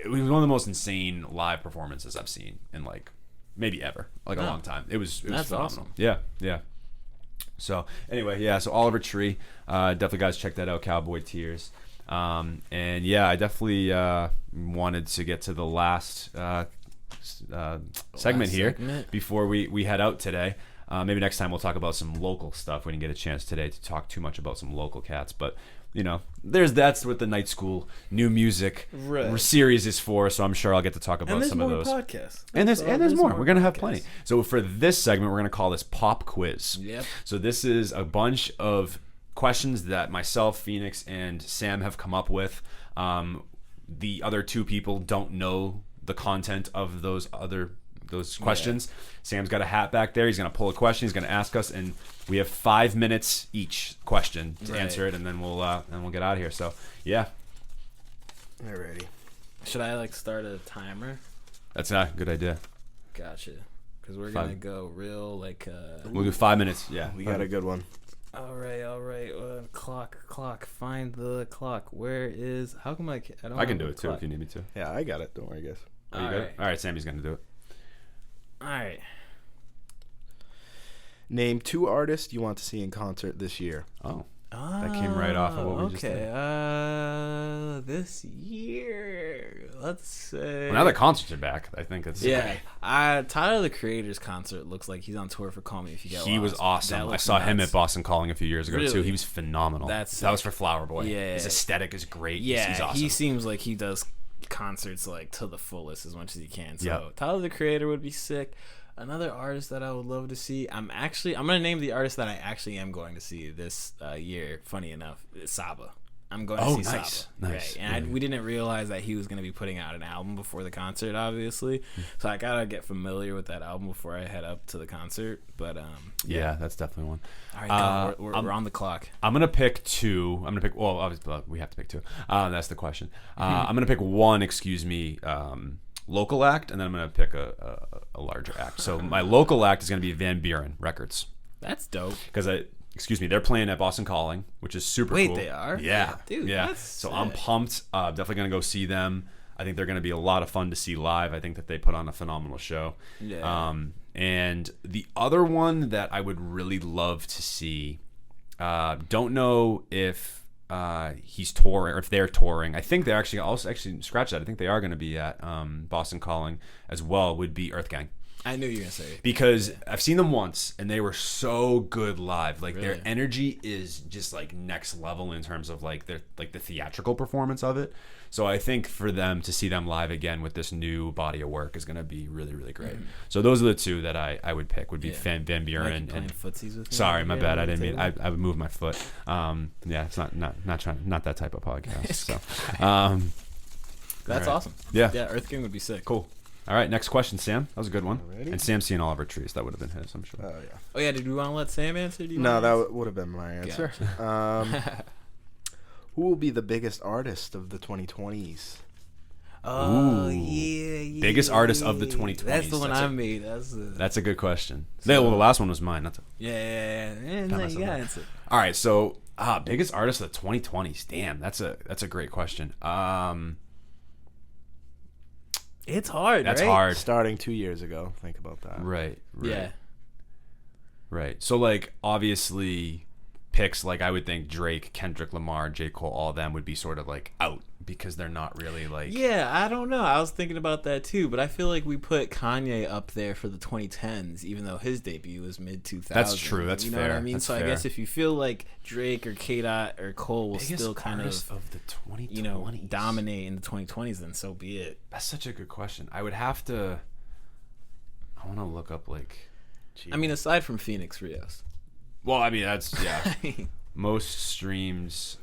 one of the most insane live performances I've seen in like maybe ever, like a long time. It was phenomenal. Awesome. Yeah. So anyway, so Oliver Tree, definitely guys check that out. Cowboy Tears, and yeah, I definitely wanted to get to the last segment here before we head out today. Maybe next time we'll talk about some local stuff. We didn't get a chance today to talk too much about some local cats, but you know, that's what the Night School new music series is for. So I'm sure I'll get to talk about some of those podcasts. And there's more. We're gonna have plenty. So for this segment, we're gonna call this Pop Quiz. Yep. So this is a bunch of questions that myself, Phoenix, and Sam have come up with. The other two people don't know the content of those questions. Yeah. Sam's got a hat back there. He's going to pull a question. He's going to ask us, and we have 5 minutes each question to answer it, and then we'll get out of here. So, yeah. Alrighty. Should I like start a timer? That's a good idea. Gotcha. Because we're going to go real like... We'll do 5 minutes. Yeah. We got a good one. All right. Clock. Find the clock. Where is... How come I don't I can do it too if you need me to. Yeah, I got it. Don't worry, guys. All right, Sammy's going to do it. All right. Name 2 artists you want to see in concert this year. Oh. That came right off of what we just did. This year, let's say. Well, now the concerts are back. I think it's Tyler the Creator's concert looks like he's on tour for Call Me If You Get Lost. He was awesome. I saw him at Boston Calling a few years ago too. He was phenomenal. That was for Flower Boy. Yeah, his aesthetic is great. Yeah, he's awesome. He seems like he does concerts like to the fullest as much as he can. So Tyler the Creator would be sick. Another artist that I would love to see. I'm gonna name the artist that I actually am going to see this year. Funny enough, Saba. I'm going to see Saba. Nice. Right. And we didn't realize that he was going to be putting out an album before the concert, obviously. So I gotta get familiar with that album before I head up to the concert. But yeah, that's definitely one. All right, we're on the clock. I'm gonna pick two. I'm gonna pick. Well, obviously we have to pick two. That's the question. I'm gonna pick one. Local act, and then I'm gonna pick a larger act. So my local act is gonna be Van Buren Records. That's dope. Because they're playing at Boston Calling, which is super cool. Wait, they are? Yeah. Dude, yeah. That's so sick. I'm pumped. Definitely going to go see them. I think they're going to be a lot of fun to see live. I think that they put on a phenomenal show. Yeah. And the other one that I would really love to see, don't know if he's touring or if they're touring. I think they're actually scratch that. I think they are going to be at Boston Calling as well, would be Earth Gang. I knew you were going to say it. Because I've seen them once, and they were so good live. Like, Really? their energy is just, like, next level in terms of, like, the theatrical performance of it. So I think for them to see them live again with this new body of work is going to be really, really great. Mm-hmm. So those are the two that I would pick, would be Van Buren and footsies with me. Sorry, my bad. I didn't mean I would move my foot. Yeah, it's not that type of podcast. So That's awesome. Yeah. Yeah, Earth Gang would be sick. Cool. All right, next question, Sam. That was a good one. Alrighty. And Sam's seen all of our trees. That would have been his, I'm sure. Oh, yeah. Oh, yeah, did we want to let Sam answer? No, that would have been my answer. Who will be the biggest artist of the 2020s? Oh, Ooh. yeah. Biggest artist of the 2020s. That's the one I made. That's a good question. The last one was mine. Yeah. No, you gotta answer. All right, so biggest artist of the 2020s. Damn, that's a great question. It's hard, That's right? hard. Starting 2 years ago. Think about that. Right. Yeah. Right. So, like, obviously, picks, like, I would think Drake, Kendrick Lamar, J. Cole, all of them would be sort of, like, out because they're not really, like... Yeah, I don't know. I was thinking about that, too. But I feel like we put Kanye up there for the 2010s, even though his debut was mid-2000s. That's true. That's fair. You know what I mean? That's so fair. I guess if you feel like Drake or K-Dot or Cole will biggest still kind artist of the 2020s. you know, dominate in the 2020s, then so be it. That's such a good question. I would have to... I want to look up, like... I mean, aside from Phoenix Rios. Well, I mean, that's... Yeah. Most streams...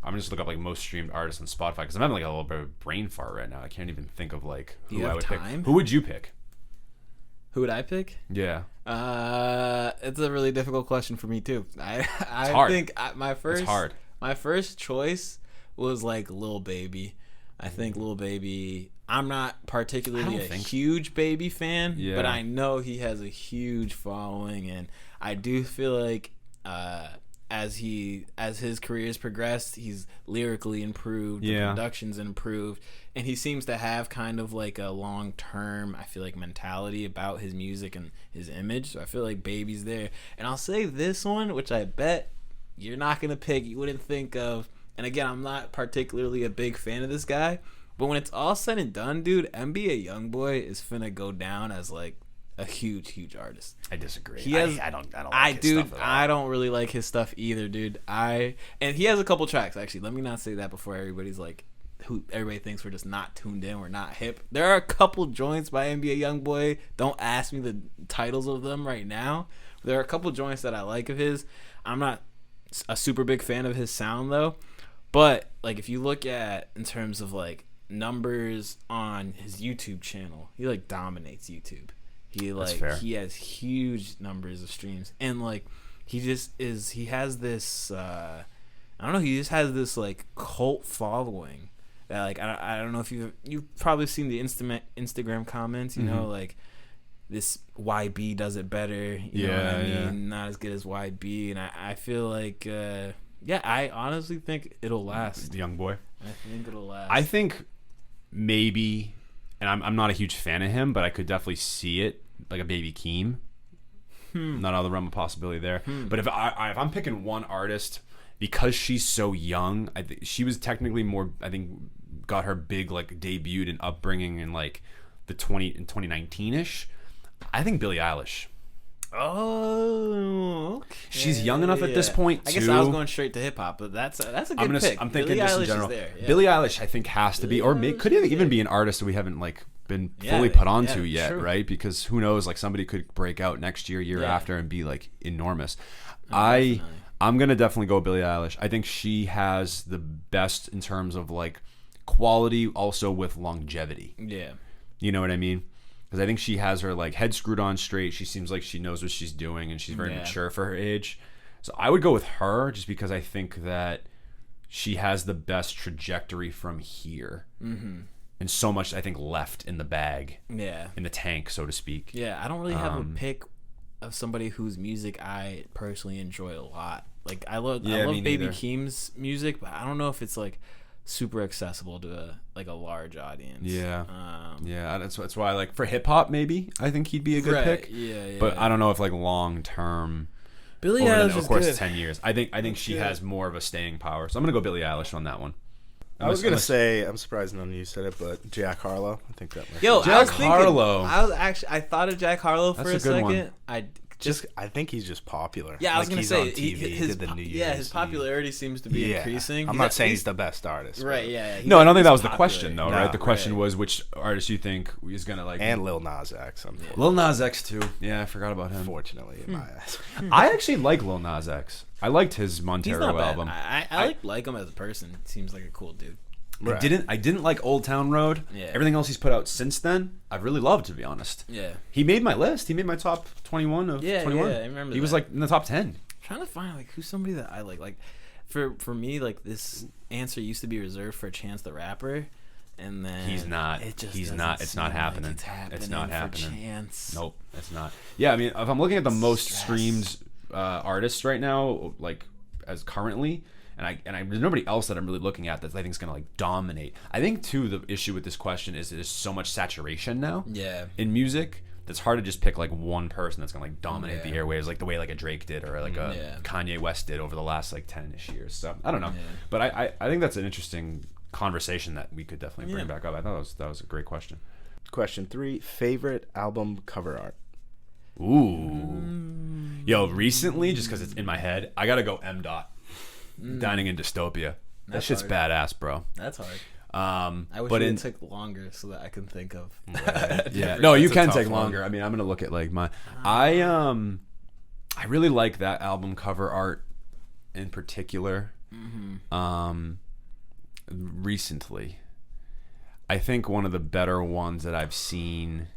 I'm just look up like most streamed artists on Spotify because I'm having like a little bit of a brain fart right now. I can't even think of like who I would pick. Who would you pick? Who would I pick? Yeah. It's a really difficult question for me too. I think my first choice was like Lil Baby. I think Lil Baby. I'm not particularly a huge Baby fan, but I know he has a huge following, and I do feel like as his career's progressed, he's lyrically improved, the production's improved, and he seems to have kind of like a long-term, I feel like, mentality about his music and his image. So I feel like Baby's there. And I'll say this one, which I bet you're not going to pick, you wouldn't think of, and again, I'm not particularly a big fan of this guy, but when it's all said and done, dude, NBA Youngboy is finna go down as like a huge artist. I disagree. I don't really like his stuff either, dude. And he has a couple tracks actually. Let me not say that before everybody's like, who everybody thinks we're just not tuned in, we're not hip. There are a couple joints by NBA Youngboy. Don't ask me the titles of them right now. There are a couple joints that I like of his. I'm not a super big fan of his sound though. But like if you look at in terms of like numbers on his YouTube channel, he like dominates YouTube. He has huge numbers of streams, and like he has this I don't know, he just has this like cult following that like I don't know if you've probably seen the Instagram comments, you know, like this YB does it better, you know what I mean, not as good as YB, and I feel like I honestly think it'll last. The young boy. I think it'll last. I think maybe, and I'm not a huge fan of him, but I could definitely see it, like a Baby Keem. not out of the realm of possibility there. But if I'm picking one artist, because she's so young, I think she was technically more. I think got her big like debuted in Upbringing in like the 2019ish. I think Billie Eilish. Oh, okay. She's young enough at this point. I guess I was going straight to hip hop, but that's a good pick. I'm thinking Billie just Eilish in general. Is there, yeah. Billie Eilish, I think, has to be, or could even be an artist that we haven't like been fully Yeah, put onto yeah, yet, true. right? Because who knows, like somebody could break out next year after, and be like enormous. Definitely. I'm gonna definitely go Billie Eilish. I think she has the best in terms of like quality, also with longevity. Yeah. You know what I mean? Because I think she has her like head screwed on straight. She seems like she knows what she's doing, and she's very mature for her age. So I would go with her just because I think that she has the best trajectory from here, and so much I think left in the bag, in the tank, so to speak. Yeah, I don't really have a pick of somebody whose music I personally enjoy a lot. Like I love Baby Keem's music, but I don't know if it's like super accessible to a large audience. Yeah, that's why like for hip hop maybe I think he'd be a good pick. Yeah. But I don't know if like long term. Billie Eilish of course, is good. 10 years. I think she has more of a staying power. So I'm gonna go Billie Eilish on that one. I was gonna say, I'm surprised none of you said it, but Jack Harlow. I think that might. Yo, Jack Harlow. I thought of Jack Harlow for That's a a good second. one. I think he's just popular. Yeah, I was gonna he's say on TV, his did the New Year's his popularity seems to be increasing. I'm not saying he's the best artist, right. Yeah. No, I don't think that was the popular. question though, right? No, The question was which artist you think is gonna like. and Lil Nas X. Lil Nas X too. Yeah, I forgot about him. Unfortunately, in my eyes. I actually like Lil Nas X. I liked his He's Montero not bad. album. I like him as a person. Seems like a cool dude. I didn't like Old Town Road. Yeah. Everything else he's put out since then, I've really loved, to be honest. Yeah. He made my list. He made my top 21 of 21. Yeah, I remember He was that. like in the top 10. I'm trying to find like who's somebody that I like. Like for me, like this answer used to be reserved for Chance the Rapper, and then He's not. It just He's doesn't not. It's seem not like happening. It's not for happening. Chance. Nope, it's not. Yeah, I mean, if I'm looking at the most Stress. streamed artists right now, like as currently, and there's nobody else that I'm really looking at that I think is gonna like dominate. I think too the issue with this question is there's so much saturation now. Yeah. In music, that's hard to just pick like one person that's gonna like dominate the Yeah. airwaves, like the way like a Drake did or like a Kanye West did over the last like 10ish years. So I don't know, but I think that's an interesting conversation that we could definitely bring back up. I thought that was a great question. Question 3: favorite album cover art. Ooh. Yo, recently, just because it's in my head, I gotta go M. Dining in Dystopia. That shit's hard. badass, bro. That's hard. I wish it took longer so that I can think of. Yeah, no, you That's a can tough take one. longer. I mean, I'm gonna look at like my. I really like that album cover art in particular. Recently, I think one of the better ones that I've seen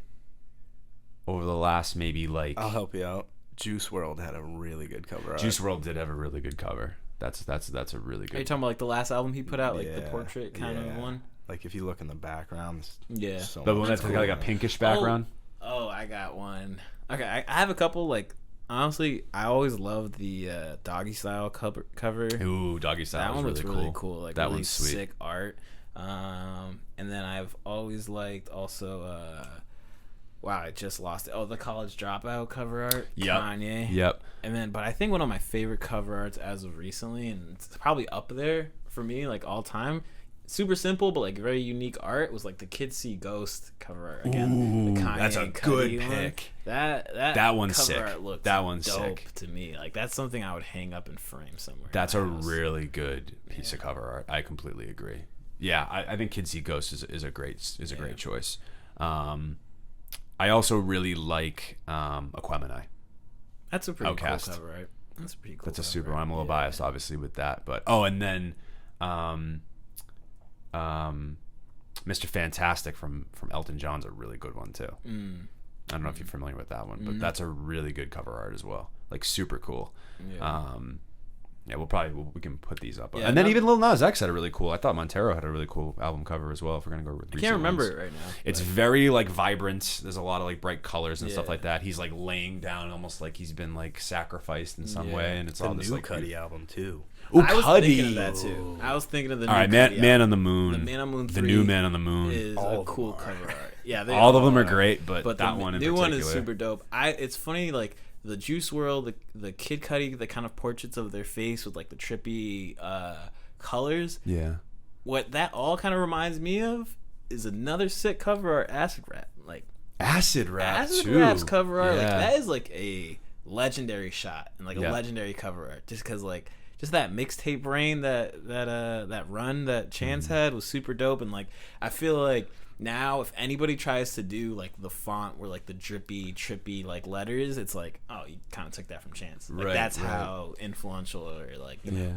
over the last maybe like. I'll help you out. Juice WRLD had a really good cover art. Juice WRLD did have a really good cover. That's a really Are you good. talking about like the last album he put out, like the Yeah, portrait kind of yeah. one? Like if you look in the background, Yeah. so The much one that's cool got like a in it. pinkish background. Oh, I got one. Okay, I have a couple. Like honestly, I always loved the Doggy Style cover. Ooh, Doggy Style. That one was was really cool. Like that really one's sweet. sick art. And then I've always liked also. Wow, I just lost it. Oh, the College Dropout cover art. Yep. Kanye. Yep. And then, but I think one of my favorite cover arts as of recently, and it's probably up there for me, like all time. Super simple, but like very unique art was like the Kids See Ghost cover art again. Ooh, the Kanye that's a and good Cudi one. pick. That one's cover sick. Art looks That one's dope sick. to me. Like that's something I would hang up and frame somewhere. That's in a my house. really good piece of cover art. I completely agree. Yeah, I think Kids See Ghost is a great choice. I also really like Aquemini. That's a pretty Outcast. cool cover art. That's a pretty cool. That's a cover super. art. I'm a little biased, obviously, with that, but and then Mr. Fantastic from Elton John's a really good one too. I don't know if you're familiar with that one, but that's a really good cover art as well. Like super cool. Yeah. Yeah, we can put these up. Yeah, And then no- even Lil Nas X had a really cool. I thought Montero had a really cool album cover as well. If we're gonna go with I can't remember it right now. It's very like vibrant. There's a lot of like bright colors and stuff Yeah. like that. He's like laying down almost like he's been like sacrificed in some Yeah. way, and it's The all this new like Cudi album too. Ooh, I was Cudi. thinking of that too. I was thinking of the. All new right, Cudi Man album. on the Moon. The Man on the Moon. The 3 new Man on the Moon. is All a of cool them are. cover art. Yeah, they All of all them are are great, but that the one in new particular. one is super dope. It's funny, like the Juice WRLD, the Kid Cudi, the kind of portraits of their face with like the trippy colors. Yeah. What that all kind of reminds me of is another sick cover art, Acid Rap. Like Acid Rap Rap's cover art, like Yeah. that is like a legendary shot and like a legendary cover art. Just because like just that mixtape reign that run that Chance had was super dope. And like I feel like now if anybody tries to do like the font where like the drippy trippy like letters, it's like, oh, you kind of took that from Chance. Like that's how influential or like you know.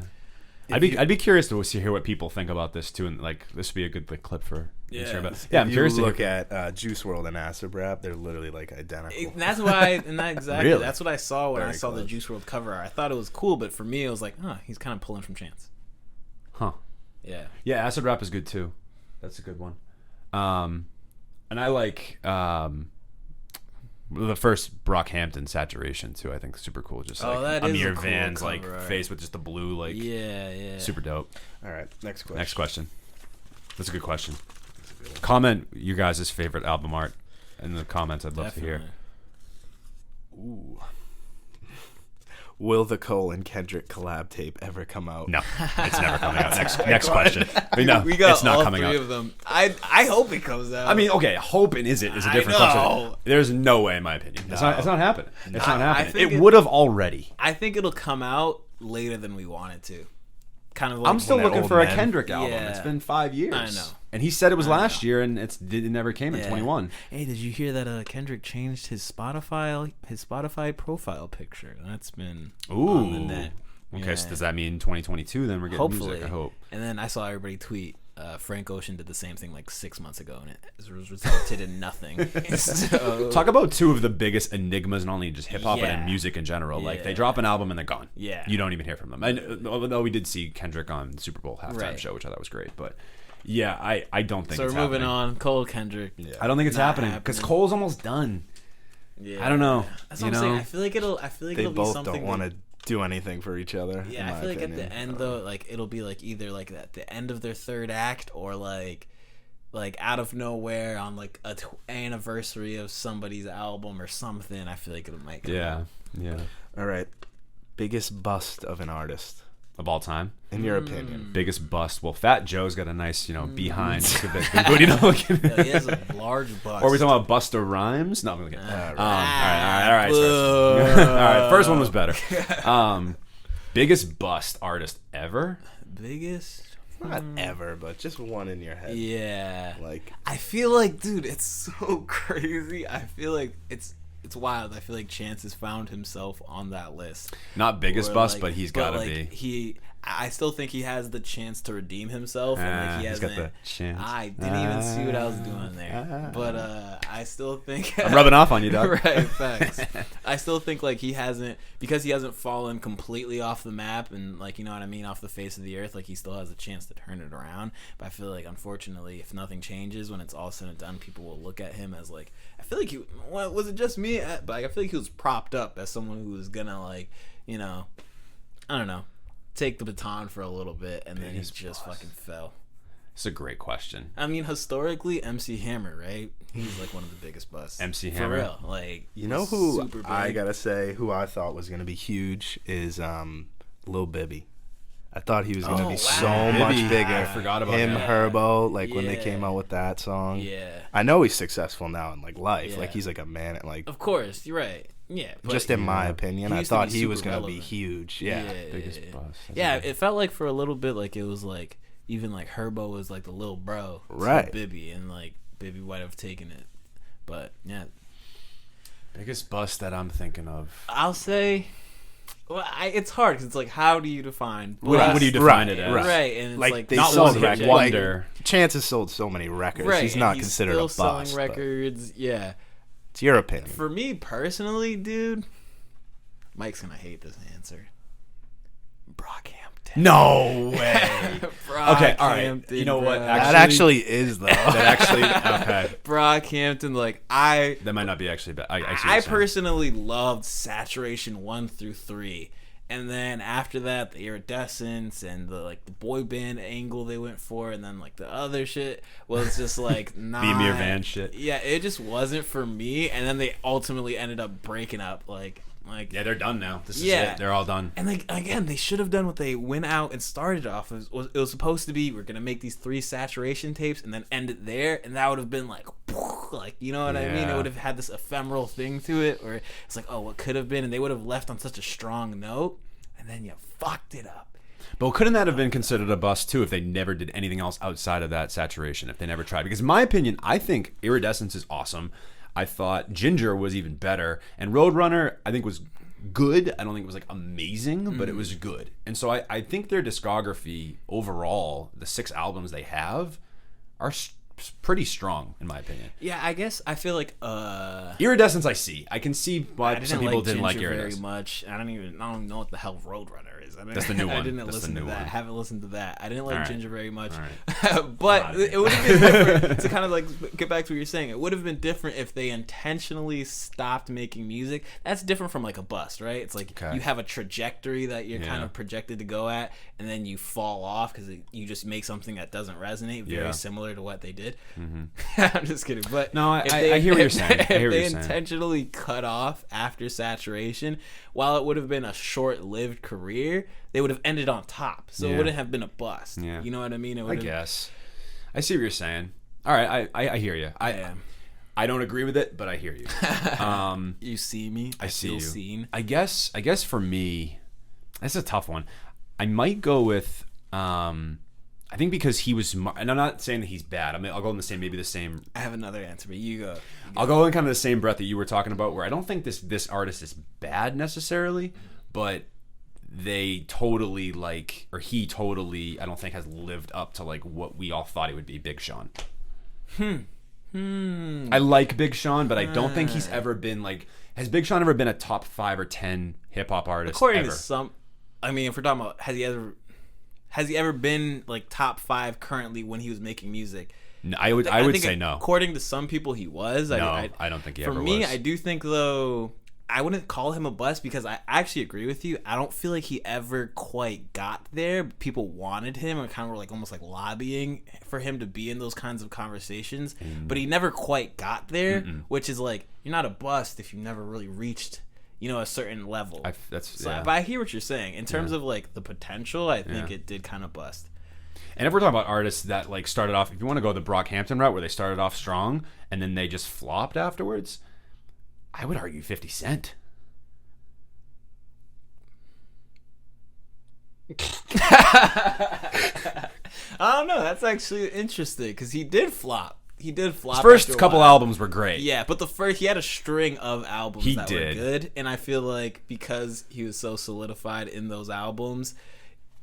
I'd be curious to hear what people think about this too, and like this would be a good like, clip for. Yeah, I'm curious to look at Juice WRLD and Acid Rap. They're literally like identical. And that's why, exactly. Really? That's what I saw when Very I saw the Juice WRLD cover art. I thought it was cool, but for me, it was like, he's kind of pulling from Chance. Huh. Yeah. Yeah, Acid Rap is good too. That's a good one. And I like the first Brockhampton Saturation too. I think super cool. Just like that is Amir a cool Van's cover like art. face with just the blue like super dope. All right, next question. Next question. That's a good question. Comment your guys' favorite album art in the comments. I'd love to hear. Ooh. Will the Cole and Kendrick collab tape ever come out? No, it's never coming out. Next question. No, We got it's not all coming three out. of them. I hope it comes out. I mean, okay, hope and is a different question. There's no way, in my opinion. It's not happening. It's not happening. It would have already. I think it'll come out later than we want it to. Kind of like I'm still When that looking old for a man- Kendrick album. Yeah. It's been 5 years. I know. And he said it was last year, and it never came in 21. Hey, did you hear that Kendrick changed his Spotify profile picture? That's been on the net. Okay, so Yeah. does that mean 2022? Then we're getting Hopefully. music. I hope. And then I saw everybody tweet. Frank Ocean did the same thing like 6 months ago, and it resulted in nothing. So, Talk about two of the biggest enigmas, not only just hip hop but in Yeah. music in general. Like they Yeah. drop an album and they're gone. Yeah. You don't even hear from them. And although we did see Kendrick on the Super Bowl halftime Right. show, which I thought was great, but yeah, I don't think. so it's we're moving happening. on. Cole Kendrick. Yeah. I don't think it's Not happening because happening. Cole's almost done. Yeah. I don't know. That's You what I'm saying. know? I feel like it'll They be both something don't want to do anything for each other. Yeah, in I my feel like opinion. at the end though, like it'll be like either like at the end of their third act or like out of nowhere on like a anniversary of somebody's album or something. I feel like it might come out. Yeah. All right, biggest bust of an artist Of all time, in your opinion? biggest bust. Well, Fat Joe's got a nice, behind. With the booty, looking. Yeah, he has a large bust. Or are we talking about Busta Rhymes? No, I'm gonna get. Right. All right. Boo. All right, first one was better. Biggest bust artist ever? biggest? Not ever, but just one in your head. Yeah. Like, I feel like, dude, it's so crazy. I feel like it's wild. I feel like Chance has found himself on that list. Not biggest Or, bust, like- but he's got to like, be. I still think he has the chance to redeem himself, and like he He's got hasn't. the chance. I didn't even see what I was doing there, but I still think I'm rubbing off on you, dog. right, facts. I still think like he hasn't fallen completely off the map and like, you know what I mean, off the face of the earth. Like he still has a chance to turn it around. But I feel like unfortunately, if nothing changes, when it's all said and done, people will look at him as like, I feel like was it just me? But like, I feel like he was propped up as someone who was gonna like, I don't know, take the baton for a little bit, and then he Biggest just bust. fucking fell. It's a great question. I mean, historically, MC Hammer, right? He's like one of the biggest busts. MC For Hammer. real. Like, you know who super big. I gotta say, who I thought was gonna be huge is Lil Bibby. I thought he was gonna Oh, be wow. so much Bibby. bigger. I forgot about him, that. Herbo, like when they Yeah. came out with that song. Yeah. I know he's successful now in like life. Yeah. Like he's like a man. Like Of course, you're right. Yeah. But just in my opinion, he I used to thought be he was super gonna be relevant. huge. Yeah. Biggest bust. Yeah, it felt like for a little bit like it was like even like Herbo was like the little bro to Right. Bibby, and like Bibby might have taken it. But yeah, Biggest bust that I'm thinking of. I'll say, well, it's hard because it's like, how do you define What do you define it as? Right, and it's like, they Not sold one like, hit wonder. Chance has sold so many records. right, He's and not he's considered still a bust. selling but records. Yeah, It's your opinion. for me personally, dude, Mike's gonna hate this answer. Brockhampton. No way. Okay, all right. Brockhampton, You know what? bro. That actually is though. That actually okay. Brockhampton, like That might not be actually bad. I see what I you're saying. personally loved Saturation 1 through 3, and then after that, the Iridescence and the like the boy band angle they went for, and then like the other shit was just like not The Amir Van shit. Yeah, it just wasn't for me. And then they ultimately ended up breaking up like Like, yeah, they're done now. This is it. They're all done. And like again, they should have done what they went out and started off. It was supposed to be, we're gonna make these 3 saturation tapes and then end it there, and that would have been like you know what I mean? It would have had this ephemeral thing to it, or it's like, oh, what could have been, and they would have left on such a strong note, and then you fucked it up. But couldn't that have been considered a bust too if they never did anything else outside of that saturation? If they never tried? Because in my opinion, I think Iridescence is awesome. I thought Ginger was even better, and Roadrunner I think was good. I don't think it was like amazing, but it was good. And so I think their discography overall, the 6 albums they have, are pretty strong in my opinion. Yeah, I guess I feel like Iridescence I can see why some people didn't like Ginger Iridescence very much. I don't even know what the hell Roadrunner is. That's the new one. I didn't listen to that. One. I haven't listened to that. I didn't like Right. Ginger very much. Right. But it would have been different to kind of like get back to what you're saying. It would have been different if they intentionally stopped making music. That's different from like a bust, right? It's like you have a trajectory that you're kind of projected to go at, and then you fall off because you just make something that doesn't resonate. Very similar to what they did. I'm just kidding. But no, I hear what you're saying. If they intentionally cut off after saturation, while it would have been a short-lived career, they would have ended on top. So it wouldn't have been a bust. Yeah. You know what I mean? I guess. I see what you're saying. All right, I hear you. I don't agree with it, but I hear you. You see me. I see feel you. Seen. I guess for me, that's a tough one. I might go with. I think because he was, and I'm not saying that he's bad. I mean, I'll go in the same. I have another answer, but you go. I'll go in kind of the same breath that you were talking about, where I don't think this artist is bad necessarily, but they totally he totally, I don't think has lived up to like what we all thought he would be. Big Sean. I like Big Sean, but I don't think he's ever been like. Has Big Sean ever been a top 5 or 10 hip hop artist? According ever? to some, I mean, if we're talking about has he ever been like top 5 currently when he was making music? No, I would say no. According to some people, he was. No, I don't think he ever was. For me, I do think though, I wouldn't call him a bust because I actually agree with you. I don't feel like he ever quite got there. People wanted him and kind of were like almost like lobbying for him to be in those kinds of conversations, but he never quite got there. Which is like, you're not a bust if you never really reached, a certain level. But I hear what you're saying in terms of like the potential. I think it did kind of bust. And if we're talking about artists that like started off, if you want to go the Brockhampton route where they started off strong and then they just flopped afterwards, I would argue 50 Cent. I don't know. That's actually interesting because he did flop. His first couple albums were great. Yeah, but he had a string of albums were good, and I feel like because he was so solidified in those albums,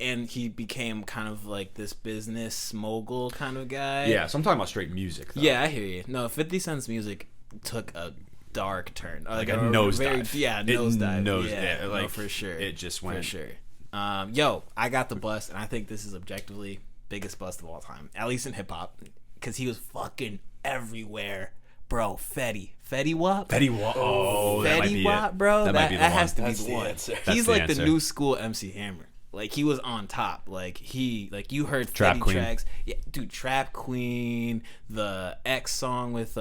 and he became kind of like this business mogul kind of guy. Yeah, so I'm talking about straight music, though. Yeah, I hear you. No, 50 Cent's music took a dark turn. Like a nosedive. Nosedive. Yeah, like, for sure. It just went. For sure. I got the bust, and I think this is objectively biggest bust of all time, at least in hip-hop, because he was fucking everywhere. Bro, Fetty Wap. Oh, that might be Fetty Wap, it. bro. That might be the one. has to That's be the the one. answer. He's the like answer. the new school MC Hammer. Like, he was on top. Like, you heard Trap Fetty Queen. tracks. Yeah, dude, Trap Queen, the X song with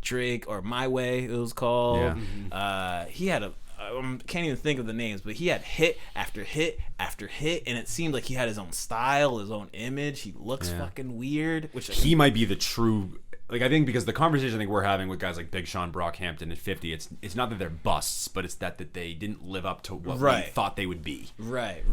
Drake, or My Way, it was called. Yeah. He had can't even think of the names, but he had hit after hit after hit, and it seemed like he had his own style, his own image. He looks fucking weird. Which He might be the true. Like, I think because the conversation I think we're having with guys like Big Sean, Brockhampton, and 50, it's not that they're busts, but it's that they didn't live up to what we thought they would be. Right.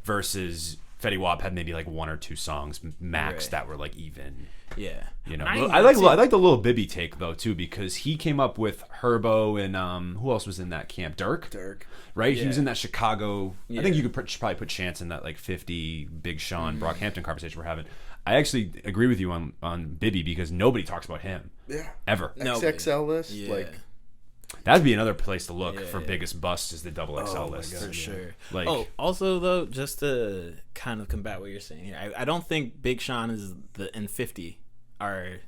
Versus Fetty Wap had maybe like 1 or 2 songs max that were like even. Yeah. I like the Lil Bibby take though too, because he came up with Herbo and who else was in that camp? Dirk. Right? He was in that Chicago. I think you could probably put Chance in that like 50 Big Sean Brockhampton conversation we're having. I actually agree with you on Bibby because nobody talks about him. Yeah. Ever. XXL list. Yeah. Like, that'd be another place to look for biggest busts is the double XL list. For sure. Like, also though, just to kind of combat what you're saying here, I don't think Big Sean and 50 are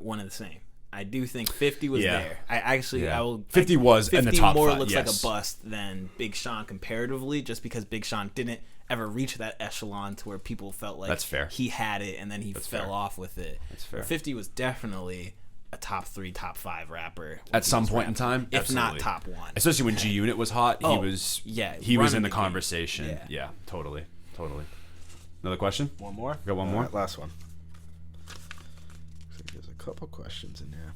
one and the same. I do think 50 was there. I will 50 was 50 in the top more 5, looks like a bust than Big Sean comparatively, just because Big Sean didn't ever reach that echelon to where people felt like That's fair. he had it and then he fell off with it. That's fair. 50 was definitely a top 3, top 5 rapper at some point in time, if absolutely. not top 1. Especially when G Unit was hot, he was in the game. conversation. Yeah, totally. Another question? One more. Got one more. Last one. There's a couple questions in there.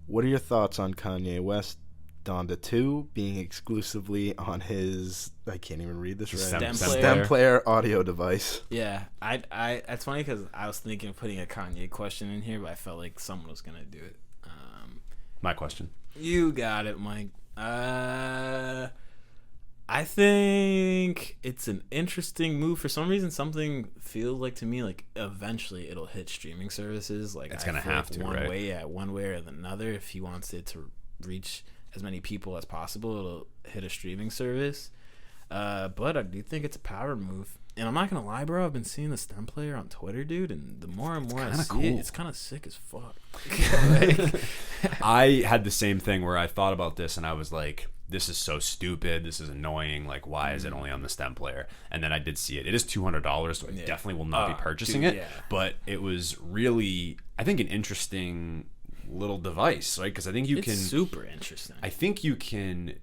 What are your thoughts on Kanye West Donda 2 being exclusively on his, I can't even read this right, stem player audio device? Yeah, it's funny because I was thinking of putting a Kanye question in here, but I felt like someone was gonna do it. My question. You got it, Mike. I think it's an interesting move. For some reason, something feels like to me like eventually it'll hit streaming services. Like it's gonna have to, one right? one way or another. If he wants it to reach as many people as possible, it'll hit a streaming service. But I do think it's a power move. And I'm not gonna lie, bro. I've been seeing the stem player on Twitter, dude, and the more and more I see it, it's kind of sick as fuck. I had the same thing where I thought about this, and I was like, "This is so stupid. This is annoying. Like, why is it only on the stem player?" And then I did see it. It is $200, so I definitely will not be purchasing it. Yeah. But it was really, I think, an interesting little device, right? Because I think it's super interesting. I think you can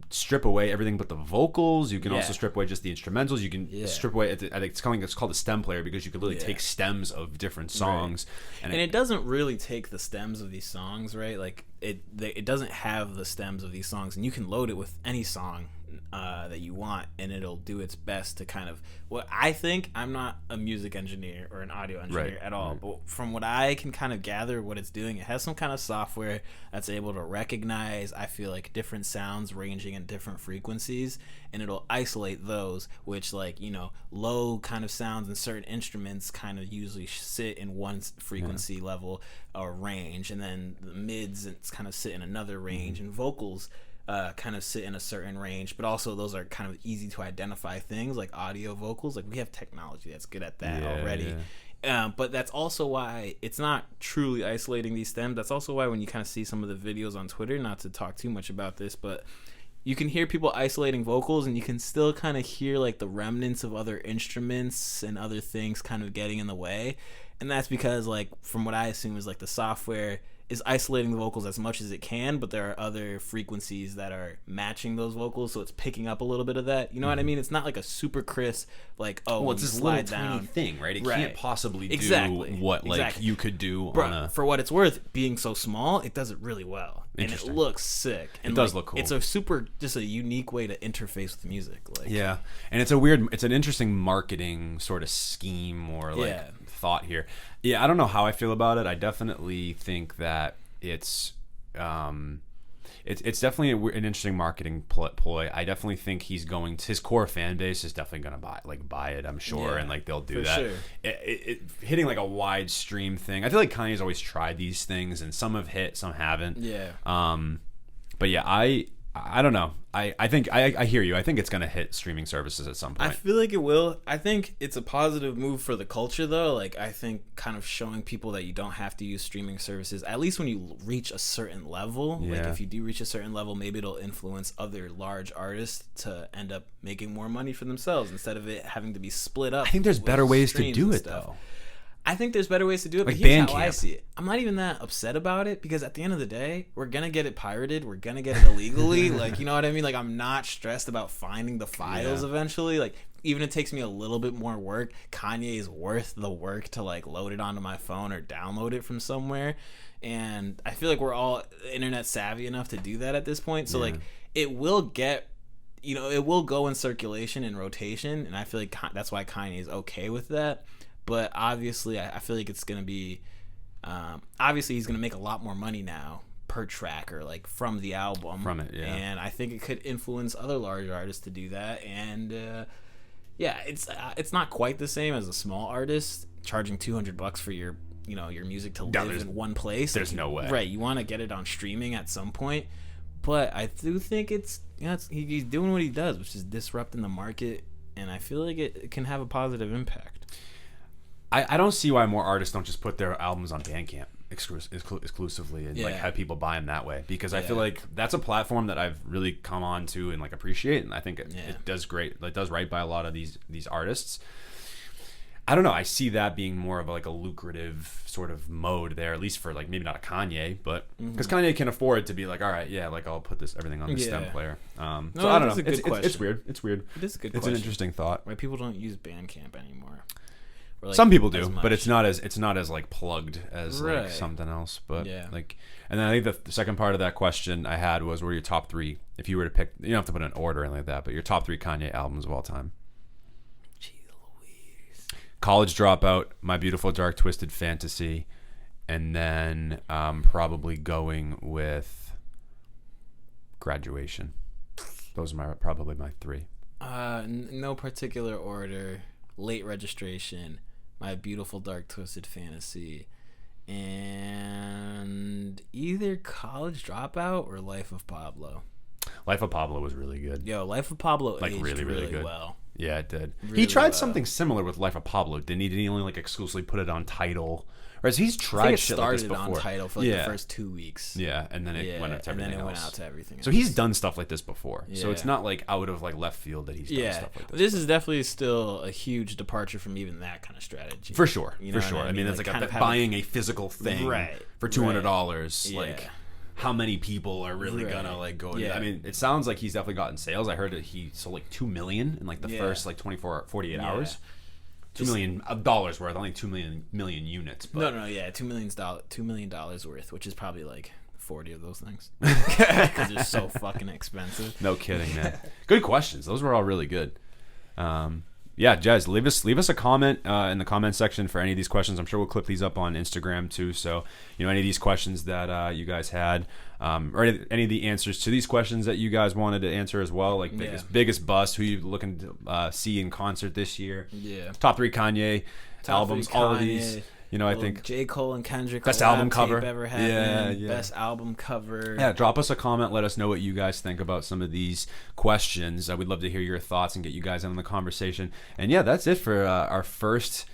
strip away everything but the vocals. You can also strip away just the instrumentals. You can strip away. I think it's called a stem player because you could literally take stems of different songs, and it doesn't really take the stems of these songs, right? Like it doesn't have the stems of these songs, and you can load it with any song that you want, and it'll do its best to kind of what I think. I'm not a music engineer or an audio engineer at all, but from what I can kind of gather what it's doing, it has some kind of software that's able to recognize, I feel like, different sounds ranging in different frequencies, and it'll isolate those, which, like, you know, low kind of sounds and certain instruments kind of usually sit in one frequency level or range, and then the mids it's kind of sit in another range, and vocals kind of sit in a certain range, but also those are kind of easy to identify things like audio vocals. Like, we have technology that's good at that already. But that's also why it's not truly isolating these stems. That's also why when you kind of see some of the videos on Twitter, not to talk too much about this, but you can hear people isolating vocals, and you can still kind of hear like the remnants of other instruments and other things kind of getting in the way. And that's because, like, from what I assume is like the software is isolating the vocals as much as it can, but there are other frequencies that are matching those vocals, so it's picking up a little bit of that. You know what I mean? It's not like a super crisp, like, it's this little tiny thing, right? It can't possibly do what you could do on a... For what it's worth, being so small, it does it really well, and it looks sick. And it does look cool. It's just a unique way to interface with music. Like, yeah, and it's an interesting marketing sort of scheme or thought here. Yeah, I don't know how I feel about it. I definitely think that it's definitely an interesting marketing ploy. I definitely think his core fan base is definitely gonna buy it. I'm sure, and like they'll do that. Sure. It hitting like a wide stream thing. I feel like Kanye's always tried these things, and some have hit, some haven't. Yeah. But yeah, I don't know. I think I hear you. I think it's gonna hit streaming services at some point. I feel like it will. I think it's a positive move for the culture, though. Like, I think kind of showing people that you don't have to use streaming services, at least when you reach a certain level. Yeah. Like, if you do reach a certain level, maybe it'll influence other large artists to end up making more money for themselves instead of it having to be split up. I think there's better ways to do it, though. I think there's better ways to do it, like, but here's how I see it. I'm not even that upset about it, because at the end of the day, we're going to get it pirated. We're going to get it illegally. Like, you know what I mean? Like, I'm not stressed about finding the files eventually. Like, even if it takes me a little bit more work, Kanye is worth the work to, like, load it onto my phone or download it from somewhere. And I feel like we're all internet savvy enough to do that at this point. So, like, it will get... You know, it will go in circulation and rotation, and I feel like that's why Kanye is okay with that. But obviously, I feel like it's going to be... obviously, he's going to make a lot more money now per track, or like from the album. From it, yeah. And I think it could influence other large artists to do that. And it's not quite the same as a small artist charging $200 for your music to live in one place. There's no way. Right. You want to get it on streaming at some point. But I do think he's doing what he does, which is disrupting the market. And I feel like it can have a positive impact. I don't see why more artists don't just put their albums on Bandcamp exclusively and like have people buy them that way, because I feel like that's a platform that I've really come on to and like appreciate, and I think it does great. It does right by a lot of these artists. I don't know. I see that being more of like a lucrative sort of mode there, at least for like maybe not a Kanye, but because Kanye can afford to be like, all right, yeah, like I'll put everything on the stem player. So I don't know. It's weird. It's weird. It is a good question. It's an interesting thought. Why people don't use Bandcamp anymore? Like, some people do, but it's not as like plugged as like something else. But like, and then I think the second part of that question I had was, what are your top 3? If you were to pick, you don't have to put an order or anything like that, but your top 3 Kanye albums of all time. College Dropout, My Beautiful Dark Twisted Fantasy, and then probably going with Graduation. Those are probably my 3. No particular order. Late Registration, My Beautiful Dark Twisted Fantasy, and either College Dropout or Life of Pablo. Life of Pablo was really good. Yo, Life of Pablo like aged really good. Well. Yeah, it did. Really he tried something similar with Life of Pablo, didn't he? Didn't he only like exclusively put it on Tidal? Whereas he's tried shit like this before. Started on Tidal for like the first 2 weeks. Yeah, and then it went out to everything else. Went out to everything. So he's done stuff like this before. Yeah. So it's not like out of like left field that he's done stuff like this. This is definitely still a huge departure from even that kind of strategy. For sure. For sure. I mean, it's like buying a physical thing for $200. Like, how many people are really gonna like go? I mean, it sounds like he's definitely gotten sales. I heard that he sold like 2 million in like the first like 48 hours. $2 million worth, only 2 million units. But. No, $2 million worth, which is probably like 40 of those things because they're so fucking expensive. No kidding, man. Good questions. Those were all really good. Yeah, guys, leave us a comment in the comment section for any of these questions. I'm sure we'll clip these up on Instagram too. So, any of these questions that you guys had, or any of the answers to these questions that you guys wanted to answer as well, like biggest bust, who you looking to see in concert this year? Yeah, top 3 Kanye albums, all of these. I think J. Cole and Kendrick best album cover ever had. Yeah. Best album cover. Yeah, drop us a comment. Let us know what you guys think about some of these questions. We'd love to hear your thoughts and get you guys in on the conversation. And yeah, that's it for our first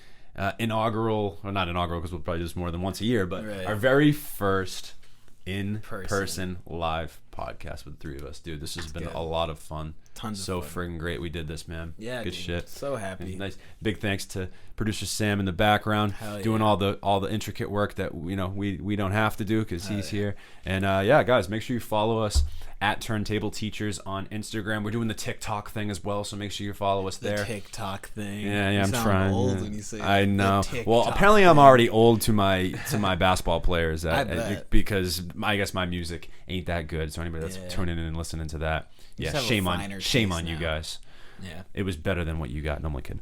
inaugural, or not inaugural because we'll probably do this more than once a year, but our very first in-person live podcast with the 3 of us. Dude, this has been a lot of fun. Tons of fun. Friggin' great we did this, man. Yeah, good shit. So happy. And nice. Big thanks to producer Sam in the background doing all the intricate work that we don't have to do because he's here. And guys, make sure you follow us at Turntable Teachers on Instagram. We're doing the TikTok thing as well, so make sure you follow us there. The TikTok thing. Yeah, I'm trying. Old when you say I know. Well, apparently I'm already old to my basketball players because I guess my music ain't that good. So anybody that's tuning in and listening to that, shame on you guys. Yeah, it was better than what you got. No, I'm kidding.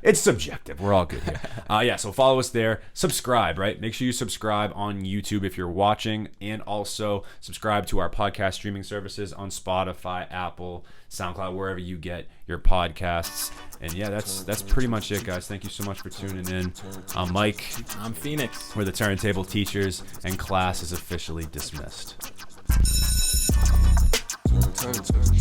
It's subjective. We're all good here. So follow us there. Subscribe, right? Make sure you subscribe on YouTube if you're watching, and also subscribe to our podcast streaming services on Spotify, Apple, SoundCloud, wherever you get your podcasts. And that's pretty much it, guys. Thank you so much for tuning in. I'm Mike. I'm Phoenix. We're the Turntable Teachers, and class is officially dismissed. Turntable.